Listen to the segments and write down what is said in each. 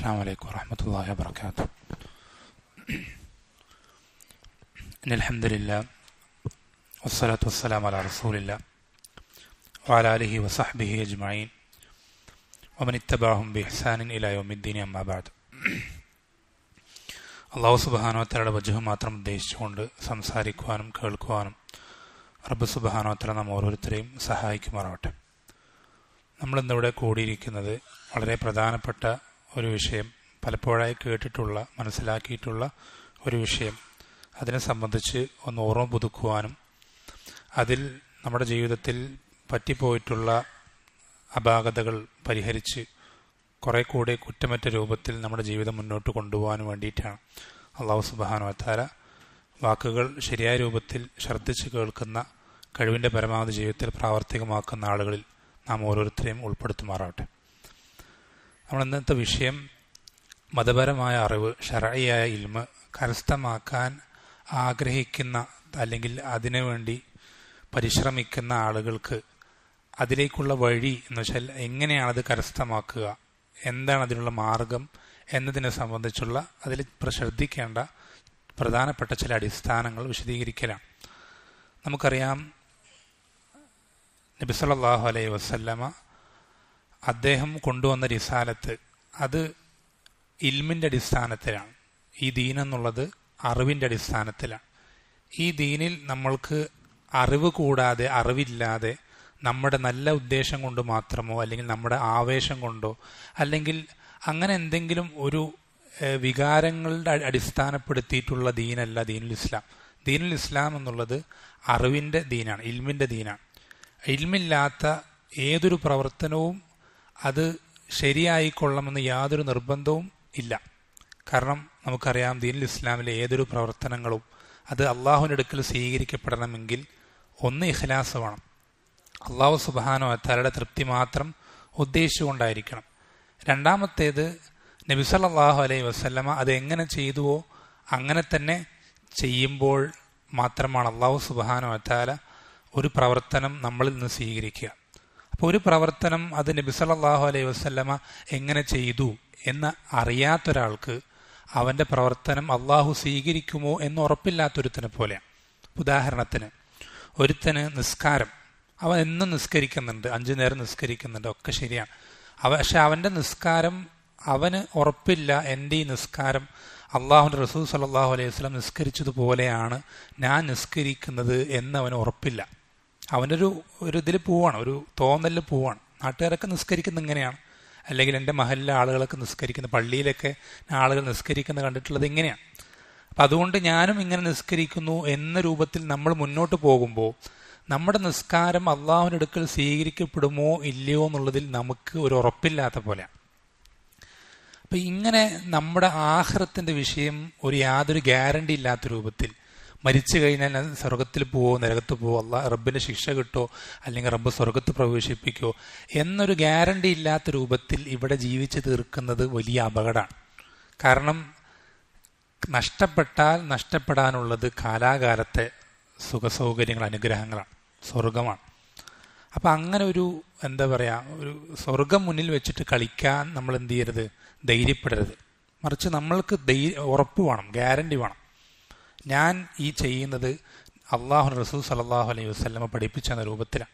السلام عليكم ورحمة الله وبركاته. إن الحمد لله والصلاة والسلام على رسول الله وعلى آله وصحبه أجمعين ومن اتبعهم بإحسان إلى يوم الدين أما بعد. അള്ളാഹു സുബ്ഹാനഹു വ തആലയുടെ വജ്ഹ് മാത്രം ഉദ്ദേശിച്ചുകൊണ്ട് സംസാരിക്കുവാനും കേൾക്കുവാനും റബ്ബ് സുബ്ഹാനഹു വ തആല നാം ഓരോരുത്തരെയും സഹായിക്കുമാറാവട്ടെ. നമ്മളിന്നിവിടെ കൂടിയിരിക്കുന്നത് വളരെ പ്രധാനപ്പെട്ട ഒരു വിഷയം, പലപ്പോഴായി കേട്ടിട്ടുള്ള മനസ്സിലാക്കിയിട്ടുള്ള ഒരു വിഷയം, അതിനെ സംബന്ധിച്ച് ഒന്ന് ഓർമ്മ പുതുക്കുവാനും അതിൽ നമ്മുടെ ജീവിതത്തിൽ പറ്റിപ്പോയിട്ടുള്ള അപാകതകൾ പരിഹരിച്ച് കുറെ കൂടെ കുറ്റമറ്റ രൂപത്തിൽ നമ്മുടെ ജീവിതം മുന്നോട്ട് കൊണ്ടുപോകാൻ വേണ്ടിയിട്ടാണ്. അള്ളാഹു സുബ്ഹാനഹു വ തആല വാക്കുകൾ ശരിയായ രൂപത്തിൽ ശ്രദ്ധിച്ച് കേൾക്കുന്ന, കഴിവിൻ്റെ പരമാവധി ജീവിതത്തിൽ പ്രാവർത്തികമാക്കുന്ന ആളുകളിൽ നാം ഓരോരുത്തരെയും ഉൾപ്പെടുത്തുമാറാവട്ടെ. നമ്മൾ ഇന്നത്തെ വിഷയം മതപരമായ അറിവ്, ശർഈയായ ഇൽമ് കരസ്ഥമാക്കാൻ ആഗ്രഹിക്കുന്ന അല്ലെങ്കിൽ അതിനുവേണ്ടി പരിശ്രമിക്കുന്ന ആളുകൾക്ക് അതിലേക്കുള്ള വഴി എന്ന് വെച്ചാൽ എങ്ങനെയാണത് കരസ്ഥമാക്കുക, എന്താണ് അതിനുള്ള മാർഗം എന്നതിനെ സംബന്ധിച്ചുള്ള അതിൽ ശ്രദ്ധിക്കേണ്ട പ്രധാനപ്പെട്ട ചില അടിസ്ഥാനങ്ങൾ വിശദീകരിക്കലാണ്. നമുക്കറിയാം, നബി സല്ലല്ലാഹു അലൈഹി വസല്ലമ അദ്ദേഹം കൊണ്ടുവന്ന റിസാലത്ത് അത് ഇൽമിൻ്റെ അടിസ്ഥാനത്തിലാണ്. ഈ ദീൻ എന്നുള്ളത് അറിവിൻ്റെ അടിസ്ഥാനത്തിലാണ്. ഈ ദീനിൽ നമ്മൾക്ക് അറിവ് കൂടാതെ, അറിവില്ലാതെ നമ്മുടെ നല്ല ഉദ്ദേശം കൊണ്ട് മാത്രമോ അല്ലെങ്കിൽ നമ്മുടെ ആവേശം കൊണ്ടോ അല്ലെങ്കിൽ അങ്ങനെ എന്തെങ്കിലും ഒരു വികാരങ്ങളുടെ അടിസ്ഥാനപ്പെടുത്തിയിട്ടുള്ള ദീനല്ല ദീനുൽ ഇസ്ലാം. ദീനുൽ ഇസ്ലാം എന്നുള്ളത് അറിവിൻ്റെ ദീനാണ്, ഇൽമിൻ്റെ ദീനാണ്. ഇൽമില്ലാത്ത ഏതൊരു പ്രവർത്തനവും അത് ശരിയായിക്കൊള്ളണമെന്ന് യാതൊരു നിർബന്ധവും ഇല്ല. കാരണം നമുക്കറിയാം, ദീനുൽ ഇസ്ലാമിലെ ഏതൊരു പ്രവർത്തനങ്ങളും അത് അള്ളാഹുവിൻ്റെ അടുക്കൽ സ്വീകരിക്കപ്പെടണമെങ്കിൽ ഒന്ന് ഇഖ്ലാസ് വേണം, അള്ളാഹു സുബ്ഹാനഹു വ തആലയുടെ തൃപ്തി മാത്രം ഉദ്ദേശിച്ചുകൊണ്ടായിരിക്കണം. രണ്ടാമത്തേത്, നബി സല്ലല്ലാഹു അലൈഹി വസല്ലമ അത് എങ്ങനെ ചെയ്തുവോ അങ്ങനെ തന്നെ ചെയ്യുമ്പോൾ മാത്രമാണ് അള്ളാഹു സുബ്ഹാനഹു വ തആല ഒരു പ്രവർത്തനം നമ്മളിൽ നിന്ന് സ്വീകരിക്കുക. അപ്പോൾ ഒരു പ്രവർത്തനം അത് നബി സല്ലല്ലാഹു അലൈഹി വസല്ലമ എങ്ങനെ ചെയ്തു എന്ന് അറിയാത്തൊരാൾക്ക് അവൻ്റെ പ്രവർത്തനം അള്ളാഹു സ്വീകരിക്കുമോ എന്ന് ഉറപ്പില്ലാത്തൊരുത്തനെ പോലെയാണ്. ഉദാഹരണത്തിന്, ഒരുത്തന് നിസ്കാരം, അവൻ എന്നും നിസ്കരിക്കുന്നുണ്ട്, 5 നേരം നിസ്കരിക്കുന്നുണ്ട്, ഒക്കെ ശരിയാണ്. പക്ഷെ അവൻ്റെ നിസ്കാരം അവന് ഉറപ്പില്ല, എൻ്റെ ഈ നിസ്കാരം അള്ളാഹുവിൻ്റെ റസൂൽ സല്ലല്ലാഹു അലൈഹി വസല്ലം നിസ്കരിച്ചതുപോലെയാണ് ഞാൻ നിസ്കരിക്കുന്നത് എന്ന് അവന് ഉറപ്പില്ല. അവനൊരു ഇതിൽ പോവാണ്, ഒരു തോന്നലിൽ പോവാണ്. നാട്ടുകാരൊക്കെ നിസ്കരിക്കുന്നത് ഇങ്ങനെയാണ്, അല്ലെങ്കിൽ എൻ്റെ മഹലിലെ ആളുകളൊക്കെ നിസ്കരിക്കുന്ന, പള്ളിയിലൊക്കെ ആളുകൾ നിസ്കരിക്കുന്നത് കണ്ടിട്ടുള്ളത് ഇങ്ങനെയാണ്. അപ്പം അതുകൊണ്ട് ഞാനും ഇങ്ങനെ നിസ്കരിക്കുന്നു എന്ന രൂപത്തിൽ നമ്മൾ മുന്നോട്ട് പോകുമ്പോൾ നമ്മുടെ നിസ്കാരം അള്ളാഹുവിൻ്റെ അടുക്കൽ സ്വീകരിക്കപ്പെടുമോ ഇല്ലയോ എന്നുള്ളതിൽ നമുക്ക് ഒരു ഉറപ്പില്ലാത്ത പോലെയാണ്. അപ്പം ഇങ്ങനെ നമ്മുടെ ആഖിറത്തിൻ്റെ വിഷയം യാതൊരു ഗ്യാരണ്ടി ഇല്ലാത്ത രൂപത്തിൽ, മരിച്ചു കഴിഞ്ഞാൽ സ്വർഗത്തിൽ പോവോ നരകത്ത് പോവോ, റബ്ബിൻ്റെ ശിക്ഷ കിട്ടോ അല്ലെങ്കിൽ റബ്ബ് സ്വർഗത്ത് പ്രവേശിപ്പിക്കോ എന്നൊരു ഗ്യാരണ്ടി ഇല്ലാത്ത രൂപത്തിൽ ഇവിടെ ജീവിച്ച് തീർക്കുന്നത് വലിയ അപകടമാണ്. കാരണം നഷ്ടപ്പെട്ടാൽ നഷ്ടപ്പെടാനുള്ളത് കാലാകാലത്തെ സുഖസൗകര്യങ്ങൾ, അനുഗ്രഹങ്ങളാണ്, സ്വർഗമാണ്. അപ്പം അങ്ങനെ ഒരു ഒരു സ്വർഗം മുന്നിൽ വെച്ചിട്ട് കളിക്കാൻ നമ്മൾ എന്ത് ചെയ്യരുത്, ധൈര്യപ്പെടരുത്. മറിച്ച് നമ്മൾക്ക് ഉറപ്പ് വേണം, ഗ്യാരണ്ടി വേണം. ഞാൻ ഈ ചെയ്യുന്നത് അള്ളാഹു റസൂൽ സല്ലല്ലാഹു അലൈഹി വസല്ലമ പഠിപ്പിച്ചെന്ന രൂപത്തിലാണ്.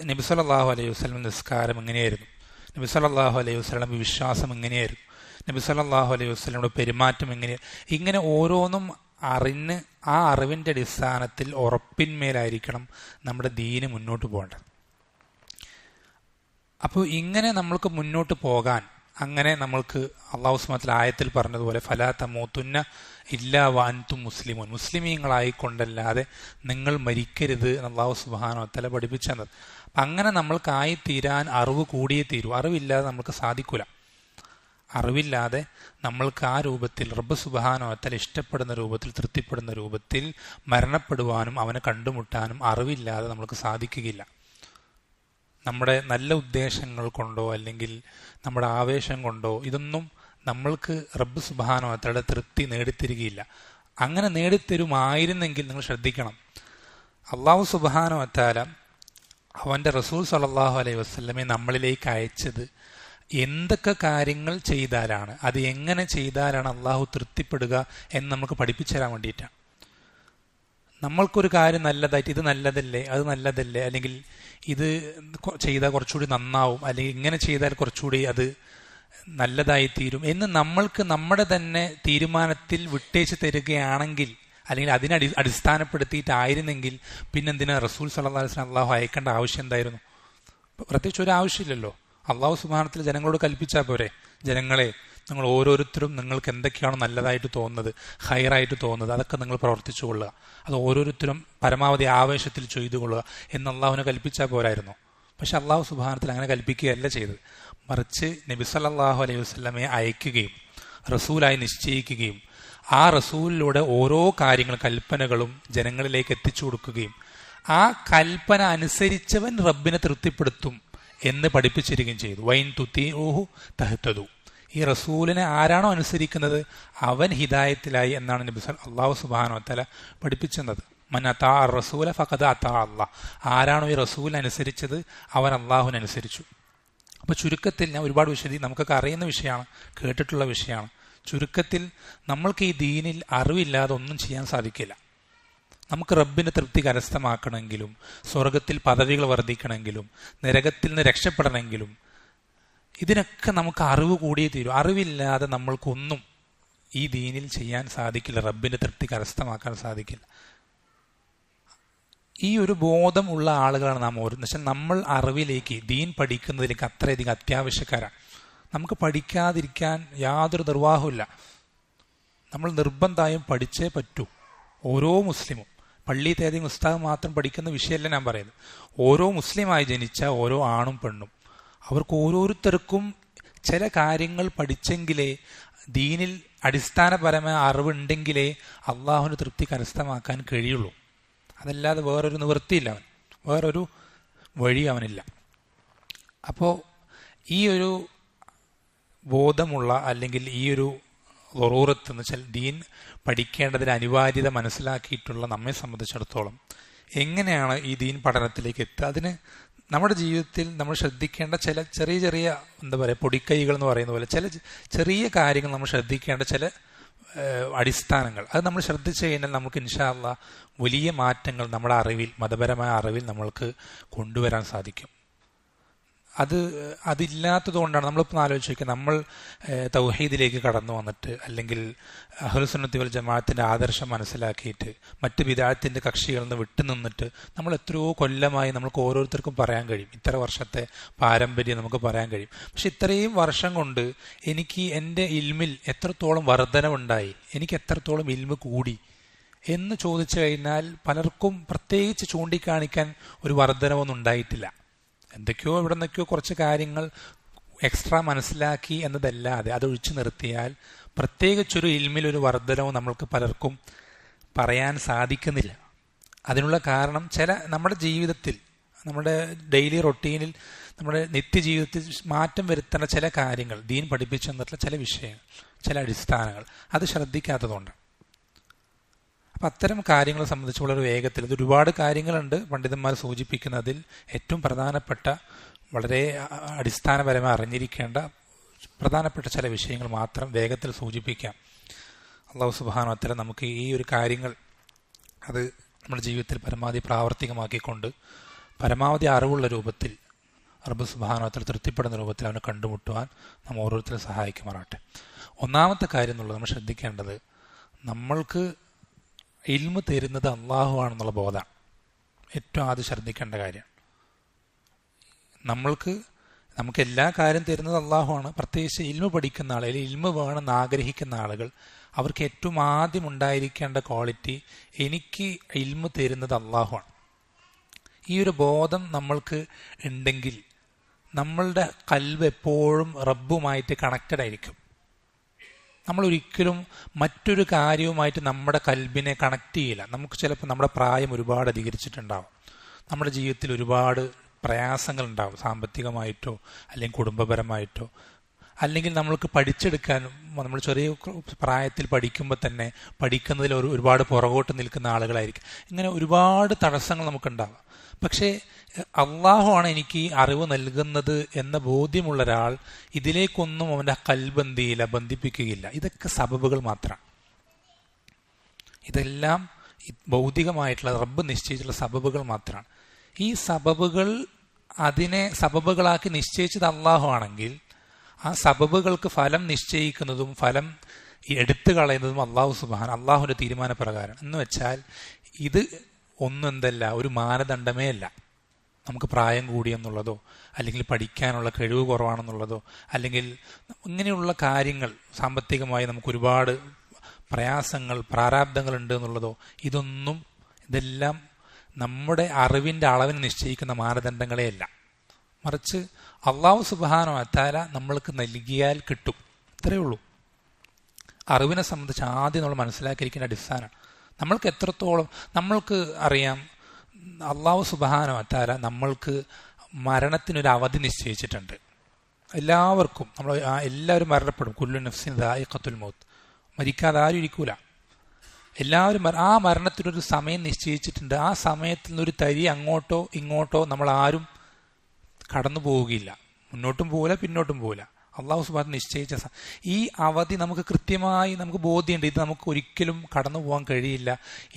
നബി സല്ലല്ലാഹു അലൈഹി വസല്ലം നിസ്കാരം എങ്ങനെയായിരുന്നു, നബി സല്ലല്ലാഹു അലൈഹി വസല്ലം വിശ്വാസം എങ്ങനെയായിരുന്നു, നബി സല്ലല്ലാഹു അലൈഹി വസല്ലമയുടെ പെരുമാറ്റം എങ്ങനെയാണ്, ഇങ്ങനെ ഓരോന്നും അറിഞ്ഞ് ആ അറിവിൻ്റെ അടിസ്ഥാനത്തിൽ ഉറപ്പിന്മേലായിരിക്കണം നമ്മുടെ ദീന് മുന്നോട്ട് പോകേണ്ടത്. അപ്പോൾ ഇങ്ങനെ നമ്മൾക്ക് മുന്നോട്ട് പോകാൻ, അങ്ങനെ നമ്മൾക്ക് അള്ളാഹു സുബ്ഹാനഹു വ തആല ആയത്തിൽ പറഞ്ഞതുപോലെ ഫലാ തമൂതുന്ന ഇല്ലാ വഅൻതും മുസ്ലിമൂൻ, മുസ്ലിമീങ്ങളായിക്കൊണ്ടല്ലാതെ നിങ്ങൾ മരിക്കരുത് എന്ന് അള്ളാഹു സുബ്ഹാനഹു വ തആല പഠിപ്പിച്ചത്. അപ്പം അങ്ങനെ നമ്മൾക്കായി തീരാൻ അറിവ് കൂടിയേ തീരൂ. അറിവില്ലാതെ നമുക്ക് സാധിക്കൂല. അറിവില്ലാതെ നമ്മൾക്ക് ആ രൂപത്തിൽ റബ്ബ് സുബ്ഹാനഹു വ തആല ഇഷ്ടപ്പെടുന്ന രൂപത്തിൽ, തൃപ്തിപ്പെടുന്ന രൂപത്തിൽ മരണപ്പെടുവാനും അവനെ കണ്ടുമുട്ടാനും അറിവില്ലാതെ നമുക്ക് സാധിക്കുകയില്ല. നമ്മുടെ നല്ല ഉദ്ദേശങ്ങൾ കൊണ്ടോ അല്ലെങ്കിൽ നമ്മുടെ ആവേശം കൊണ്ടോ ഇതൊന്നും നമ്മൾക്ക് റബ്ബ് സുബ്ഹാനഹു വ തആലയുടെ തൃപ്തി നേടിത്തരികയില്ല. അങ്ങനെ നേടിത്തരുമായിരുന്നെങ്കിൽ നിങ്ങൾ ശ്രദ്ധിക്കണം, അള്ളാഹു സുബ്ഹാനഹു വ തആല അവൻ്റെ റസൂൽ സല്ലല്ലാഹു അലൈഹി വസല്ലമയെ നമ്മളിലേക്ക് അയച്ചത് എന്തൊക്കെ കാര്യങ്ങൾ ചെയ്താലാണ്, അത് എങ്ങനെ ചെയ്താലാണ് അള്ളാഹു തൃപ്തിപ്പെടുക എന്ന് നമുക്ക് പഠിപ്പിച്ചു തരാൻ വേണ്ടിയിട്ടാണ്. നമ്മൾക്കൊരു കാര്യം നല്ലതായിട്ട് ഇത് നല്ലതല്ലേ, അത് നല്ലതല്ലേ, അല്ലെങ്കിൽ ഇത് ചെയ്താൽ കുറച്ചുകൂടി നന്നാവും, അല്ലെങ്കിൽ ഇങ്ങനെ ചെയ്താൽ കുറച്ചുകൂടി അത് നല്ലതായി തീരും എന്ന് നമ്മൾക്ക് നമ്മുടെ തന്നെ തീരുമാനത്തിൽ വിട്ടേച്ച് തരികയാണെങ്കിൽ, അല്ലെങ്കിൽ അതിനെ അടിസ്ഥാനപ്പെടുത്തിയിട്ടായിരുന്നെങ്കിൽ പിന്നെന്തിനാ റസൂൽ സല്ലല്ലാഹു അലൈഹി വസല്ലം അള്ളാഹു അയക്കേണ്ട ആവശ്യം എന്തായിരുന്നു? പ്രത്യേകിച്ച് ഒരു ആവശ്യമില്ലല്ലോ. അള്ളാഹു സുബ്ഹാനഹു ജനങ്ങളോട് കൽപ്പിച്ചാൽ പോരെ, ജനങ്ങളെ നിങ്ങൾ ഓരോരുത്തരും നിങ്ങൾക്ക് എന്തൊക്കെയാണോ നല്ലതായിട്ട് തോന്നുന്നത്, ഹൈറായിട്ട് തോന്നുന്നത്, അതൊക്കെ നിങ്ങൾ പ്രവർത്തിച്ചു കൊള്ളുക, അത് ഓരോരുത്തരും പരമാവധി ആവേശത്തിൽ ചെയ്തു കൊള്ളുക എന്ന് അള്ളാഹുവിനെ കൽപ്പിച്ചാൽ പോരായിരുന്നു. പക്ഷെ അള്ളാഹു സുബ്ഹാനഹു അങ്ങനെ കൽപ്പിക്കുകയല്ല ചെയ്തത്. മറിച്ച് നബി സല്ലല്ലാഹു അലൈഹി വസല്ലമയെ അയക്കുകയും റസൂലായി നിശ്ചയിക്കുകയും ആ റസൂലിലൂടെ ഓരോ കാര്യങ്ങളും കൽപ്പനകളും ജനങ്ങളിലേക്ക് എത്തിച്ചു കൊടുക്കുകയും ആ കൽപ്പന അനുസരിച്ചവൻ റബ്ബിനെ തൃപ്തിപ്പെടുത്തും എന്ന് പഠിപ്പിച്ചിരിക്കുകയും ചെയ്തു. വൈൻ തുതീഉഹു തഹ്തദു. ഈ റസൂലിനെ ആരാണോ അനുസരിക്കുന്നത് അവൻ ഹിദായത്തിലായി എന്നാണ് നബി അല്ലാഹു സുബ്ഹാനഹു വ തആല പഠിപ്പിച്ചത്. മൻ അതാ റസൂല ഫഖദ് അതാ അല്ലാഹ്. ആരാണോ ഈ റസൂലിനെ അനുസരിച്ചത് അവൻ അള്ളാഹുവിനെ അനുസരിച്ചു. അപ്പോൾ ചുരുക്കത്തിൽ, ഞാൻ ഒരുപാട് നമുക്കൊക്കെ അറിയുന്ന വിഷയമാണ്, കേട്ടിട്ടുള്ള വിഷയമാണ്. ചുരുക്കത്തിൽ നമ്മൾക്ക് ഈ ദീനിൽ അറിവില്ലാതെ ഒന്നും ചെയ്യാൻ സാധിക്കില്ല. നമുക്ക് റബ്ബിന്റെ തൃപ്തി കരസ്ഥമാക്കണമെങ്കിലും, സ്വർഗത്തിൽ പദവികൾ വർദ്ധിക്കണമെങ്കിലും, നരകത്തിൽ നിന്ന് രക്ഷപ്പെടണമെങ്കിലും ഇതിനൊക്കെ നമുക്ക് അറിവ് കൂടിയേ തീരും. അറിവില്ലാതെ നമ്മൾക്കൊന്നും ഈ ദീനിൽ ചെയ്യാൻ സാധിക്കില്ല, റബ്ബിന്റെ തൃപ്തി കരസ്ഥമാക്കാൻ സാധിക്കില്ല. ഈ ഒരു ബോധം ഉള്ള ആളുകളാണ് നാം ഓരോ. എന്നുവെച്ചാൽ നമ്മൾ അറിവിലേക്ക്, ദീൻ പഠിക്കുന്നതിലേക്ക് അത്രയധികം അത്യാവശ്യക്കാരാണ്. നമുക്ക് പഠിക്കാതിരിക്കാൻ യാതൊരു നിർവാഹമില്ല. നമ്മൾ നിർബന്ധമായും പഠിച്ചേ പറ്റൂ. ഓരോ മുസ്ലിമും, പള്ളി തേതി ഉസ്താദ് മാത്രം പഠിക്കുന്ന വിഷയമല്ല ഞാൻ പറയുന്നത്. ഓരോ മുസ്ലിമായി ജനിച്ച ഓരോ ആണും പെണ്ണും അവർക്ക് ഓരോരുത്തർക്കും ചില കാര്യങ്ങൾ പഠിച്ചെങ്കിലേ, ദീനിൽ അടിസ്ഥാനപരമായ അറിവുണ്ടെങ്കിലേ അള്ളാഹുവിന് തൃപ്തി കരസ്ഥമാക്കാൻ കഴിയുള്ളൂ. അതല്ലാതെ വേറൊരു നിവൃത്തിയില്ല, വേറൊരു വഴി അവനില്ല. അപ്പോൾ ഈ ഒരു ബോധമുള്ള, അല്ലെങ്കിൽ ഈ ഒരു ളറൂറത്ത് എന്ന് വെച്ചാൽ ദീൻ പഠിക്കേണ്ടതിന് അനിവാര്യത മനസ്സിലാക്കിയിട്ടുള്ള നമ്മെ സംബന്ധിച്ചിടത്തോളം എങ്ങനെയാണ് ഈ ദീൻ പഠനത്തിലേക്ക് എത്തുക? അതിന് നമ്മുടെ ജീവിതത്തിൽ നമ്മൾ ശ്രദ്ധിക്കേണ്ട ചില ചെറിയ ചെറിയ പൊടിക്കൈകൾ എന്ന് പറയുന്ന പോലെ ചില ചെറിയ കാര്യങ്ങൾ നമ്മൾ ശ്രദ്ധിക്കേണ്ട ചില അടിസ്ഥാനങ്ങൾ, അത് നമ്മൾ ശ്രദ്ധിച്ചു കഴിഞ്ഞാൽ നമുക്ക് ഇൻഷാ അല്ലാഹ് വലിയ മാറ്റങ്ങൾ നമ്മുടെ അറിവിൽ, മതപരമായ അറിവിൽ നമ്മൾക്ക് കൊണ്ടുവരാൻ സാധിക്കും. അതില്ലാത്തത് കൊണ്ടാണ് നമ്മളിപ്പോൾ ആലോചിക്കുക, നമ്മൾ തൗഹീദിലേക്ക് കടന്നു വന്നിട്ട്, അല്ലെങ്കിൽ അഹ്ലുസുന്നത്തി വൽ ജമാഅത്തിന്റെ ആദർശം മനസ്സിലാക്കിയിട്ട് മറ്റ് ബിദഅത്തിന്റെ കക്ഷികളിൽ നിന്ന് വിട്ടുനിന്നിട്ട് നമ്മൾ എത്രയോ കൊല്ലമായി നമുക്ക് ഓരോരുത്തർക്കും പറയാൻ കഴിയും, ഇത്ര വർഷത്തെ പാരമ്പര്യം നമുക്ക് പറയാൻ കഴിയും. പക്ഷെ ഇത്രയും വർഷം കൊണ്ട് എനിക്ക് എൻ്റെ ഇൽമിൽ എത്രത്തോളം വർധനവുണ്ടായി, എനിക്ക് എത്രത്തോളം ഇൽമ് കൂടി എന്ന് ചോദിച്ചു കഴിഞ്ഞാൽ പലർക്കും പ്രത്യേകിച്ച് ചൂണ്ടിക്കാണിക്കാൻ ഒരു വർധനവൊന്നും ഉണ്ടായിട്ടില്ല. എന്തൊക്കെയോ ഇവിടെ നിന്നൊക്കെയോ കുറച്ച് കാര്യങ്ങൾ എക്സ്ട്രാ മനസ്സിലാക്കി എന്നതല്ലാതെ അതൊഴിച്ചു നിർത്തിയാൽ പ്രത്യേകിച്ചൊരു ഇൽമിലൊരു വർധനവും നമ്മൾക്ക് പലർക്കും പറയാൻ സാധിക്കുന്നില്ല. അതിനുള്ള കാരണം നമ്മുടെ ജീവിതത്തിൽ, നമ്മുടെ ഡെയിലി റൊട്ടീനിൽ, നമ്മുടെ നിത്യജീവിതത്തിൽ മാറ്റം വരുത്തേണ്ട ചില കാര്യങ്ങൾ, ദീൻ പഠിപ്പിച്ചു തന്നിട്ടുള്ള ചില വിഷയങ്ങൾ, ചില അടിസ്ഥാനങ്ങൾ അത് ശ്രദ്ധിക്കാത്തതുകൊണ്ട്. അപ്പം അത്തരം കാര്യങ്ങളെ സംബന്ധിച്ച് വളരെ വേഗത്തിൽ, ഇത് ഒരുപാട് കാര്യങ്ങളുണ്ട് പണ്ഡിതന്മാർ സൂചിപ്പിക്കുന്നതിൽ ഏറ്റവും പ്രധാനപ്പെട്ട, വളരെ അടിസ്ഥാനപരമായി അറിഞ്ഞിരിക്കേണ്ട പ്രധാനപ്പെട്ട ചില വിഷയങ്ങൾ മാത്രം വേഗത്തിൽ സൂചിപ്പിക്കാം. അല്ലാഹു സുബ്ഹാനഹു വ തആല നമുക്ക് ഈ ഒരു കാര്യങ്ങൾ അത് നമ്മുടെ ജീവിതത്തിൽ പരമാവധി പ്രാവർത്തികമാക്കിക്കൊണ്ട് പരമാവധി അറിവുള്ള രൂപത്തിൽ റബ്ബ് സുബ്ഹാനഹു വ തആല തൃപ്തിപ്പെടുന്ന രൂപത്തിൽ അവനെ കണ്ടുമുട്ടുവാൻ നാം ഓരോരുത്തരും സഹായിക്കുമാറാട്ടെ. ഒന്നാമത്തെ കാര്യം എന്നുള്ളത് നമ്മൾ ശ്രദ്ധിക്കേണ്ടത്, നമ്മൾക്ക് ഇൽമ് തരുന്നത് അള്ളാഹു ആണെന്നുള്ള ബോധമാണ് ഏറ്റവും ആദ്യം ശ്രദ്ധിക്കേണ്ട കാര്യം. നമുക്ക് എല്ലാ കാര്യം തരുന്നത് അള്ളാഹു ആണ്. പ്രത്യേകിച്ച് ഇൽമ് പഠിക്കുന്ന ആളുകൾ, ഇൽമ് വേണമെന്ന് ആഗ്രഹിക്കുന്ന ആളുകൾ, അവർക്ക് ഏറ്റവും ആദ്യം ഉണ്ടായിരിക്കേണ്ട ക്വാളിറ്റി, എനിക്ക് ഇൽമ് തരുന്നത് അള്ളാഹു ആണ്. ഈ ഒരു ബോധം നമ്മൾക്ക് ഉണ്ടെങ്കിൽ നമ്മളുടെ ഖൽബ് എപ്പോഴും റബ്ബുമായിട്ട് കണക്റ്റഡ് ആയിരിക്കും. നമ്മൾ ഒരിക്കലും മറ്റൊരു കാര്യവുമായിട്ട് നമ്മുടെ കൽബിനെ കണക്ട് ചെയ്യില്ല. നമുക്ക് ചിലപ്പോൾ നമ്മുടെ പ്രായം ഒരുപാട് അധികരിച്ചിട്ടുണ്ടാവും, നമ്മുടെ ജീവിതത്തിൽ ഒരുപാട് പ്രയാസങ്ങൾ ഉണ്ടാവും, സാമ്പത്തികമായിട്ടോ അല്ലെങ്കിൽ കുടുംബപരമായിട്ടോ. അല്ലെങ്കിൽ നമ്മൾക്ക് പഠിച്ചെടുക്കാനും, നമ്മൾ ചെറിയ പ്രായത്തിൽ പഠിക്കുമ്പോൾ തന്നെ പഠിക്കുന്നതിൽ ഒരുപാട് പുറകോട്ട് നിൽക്കുന്ന ആളുകളായിരിക്കും. ഇങ്ങനെ ഒരുപാട് തടസ്സങ്ങൾ നമുക്കുണ്ടാവാം. പക്ഷേ അള്ളാഹു ആണ് എനിക്ക് ഈ അറിവ് നൽകുന്നത് എന്ന ബോധ്യമുള്ള ഒരാൾ ഇതിലേക്കൊന്നും അവൻ്റെ കൽബ് എന്ത് ചെയ്യില്ല, ബന്ധിപ്പിക്കുകയില്ല. ഇതൊക്കെ സബബുകൾ മാത്രമാണ്. ഇതെല്ലാം ഭൗതികമായിട്ടുള്ള റബ്ബ് നിശ്ചയിച്ചിട്ടുള്ള സബബുകൾ മാത്രമാണ്. ഈ സബബുകൾ, അതിനെ സബബുകളാക്കി നിശ്ചയിച്ചത് അള്ളാഹു ആണെങ്കിൽ ആ സബബുകൾക്ക് ഫലം നിശ്ചയിക്കുന്നതും ഫലം എടുത്തു കളയുന്നതും അള്ളാഹു സുബ്ഹാനഹു, അള്ളാഹുവിന്റെ തീരുമാനപ്രകാരം. എന്ന് വെച്ചാൽ ഇത് ഒന്നും എന്തല്ല, ഒരു മാനദണ്ഡമേ അല്ല. നമുക്ക് പ്രായം കൂടിയെന്നുള്ളതോ അല്ലെങ്കിൽ പഠിക്കാനുള്ള കഴിവ് കുറവാണെന്നുള്ളതോ അല്ലെങ്കിൽ ഇങ്ങനെയുള്ള കാര്യങ്ങൾ, സാമ്പത്തികമായി നമുക്ക് ഒരുപാട് പ്രയാസങ്ങൾ, പ്രാരാബ്ദങ്ങൾ ഉണ്ട് എന്നുള്ളതോ, ഇതെല്ലാം നമ്മുടെ അറിവിന്റെ അളവിന് നിശ്ചയിക്കുന്ന മാനദണ്ഡങ്ങളേ അല്ല. മറിച്ച് അള്ളാഹു സുബ്ഹാനഹു വ തആല നമ്മൾക്ക് നൽകിയാൽ കിട്ടും, ഇത്രയേ ഉള്ളൂ. അറിവിനെ സംബന്ധിച്ച് ആദ്യം നമ്മൾ മനസ്സിലാക്കിയിരിക്കേണ്ട അടിസ്ഥാനമാണ്. നമ്മൾക്ക് എത്രത്തോളം നമ്മൾക്ക് അറിയാം, അള്ളാഹു സുബ്ഹാനഹു വ തആല നമ്മൾക്ക് മരണത്തിനൊരു അവധി നിശ്ചയിച്ചിട്ടുണ്ട്. എല്ലാവർക്കും എല്ലാവരും മരണപ്പെടും. കുല്ലു നഫ്സിൻ ദായിഖത്തുൽ മൗത്ത്. മരിക്കാതെ ആരും ഇരിക്കൂല. എല്ലാവരും ആ മരണത്തിനൊരു സമയം നിശ്ചയിച്ചിട്ടുണ്ട്. ആ സമയത്തിൽ നിന്നൊരു തരി അങ്ങോട്ടോ ഇങ്ങോട്ടോ നമ്മൾ ആരും കടന്നു പോവുകയില്ല. മുന്നോട്ടും പോവില്ല, പിന്നോട്ടും പോവില്ല. അള്ളാഹു സുബ്ഹാനഹു നിശ്ചയിച്ച ഈ അവധി നമുക്ക് കൃത്യമായി നമുക്ക് ബോധ്യമുണ്ട്. ഇത് നമുക്ക് ഒരിക്കലും കടന്നു പോകാൻ കഴിയില്ല.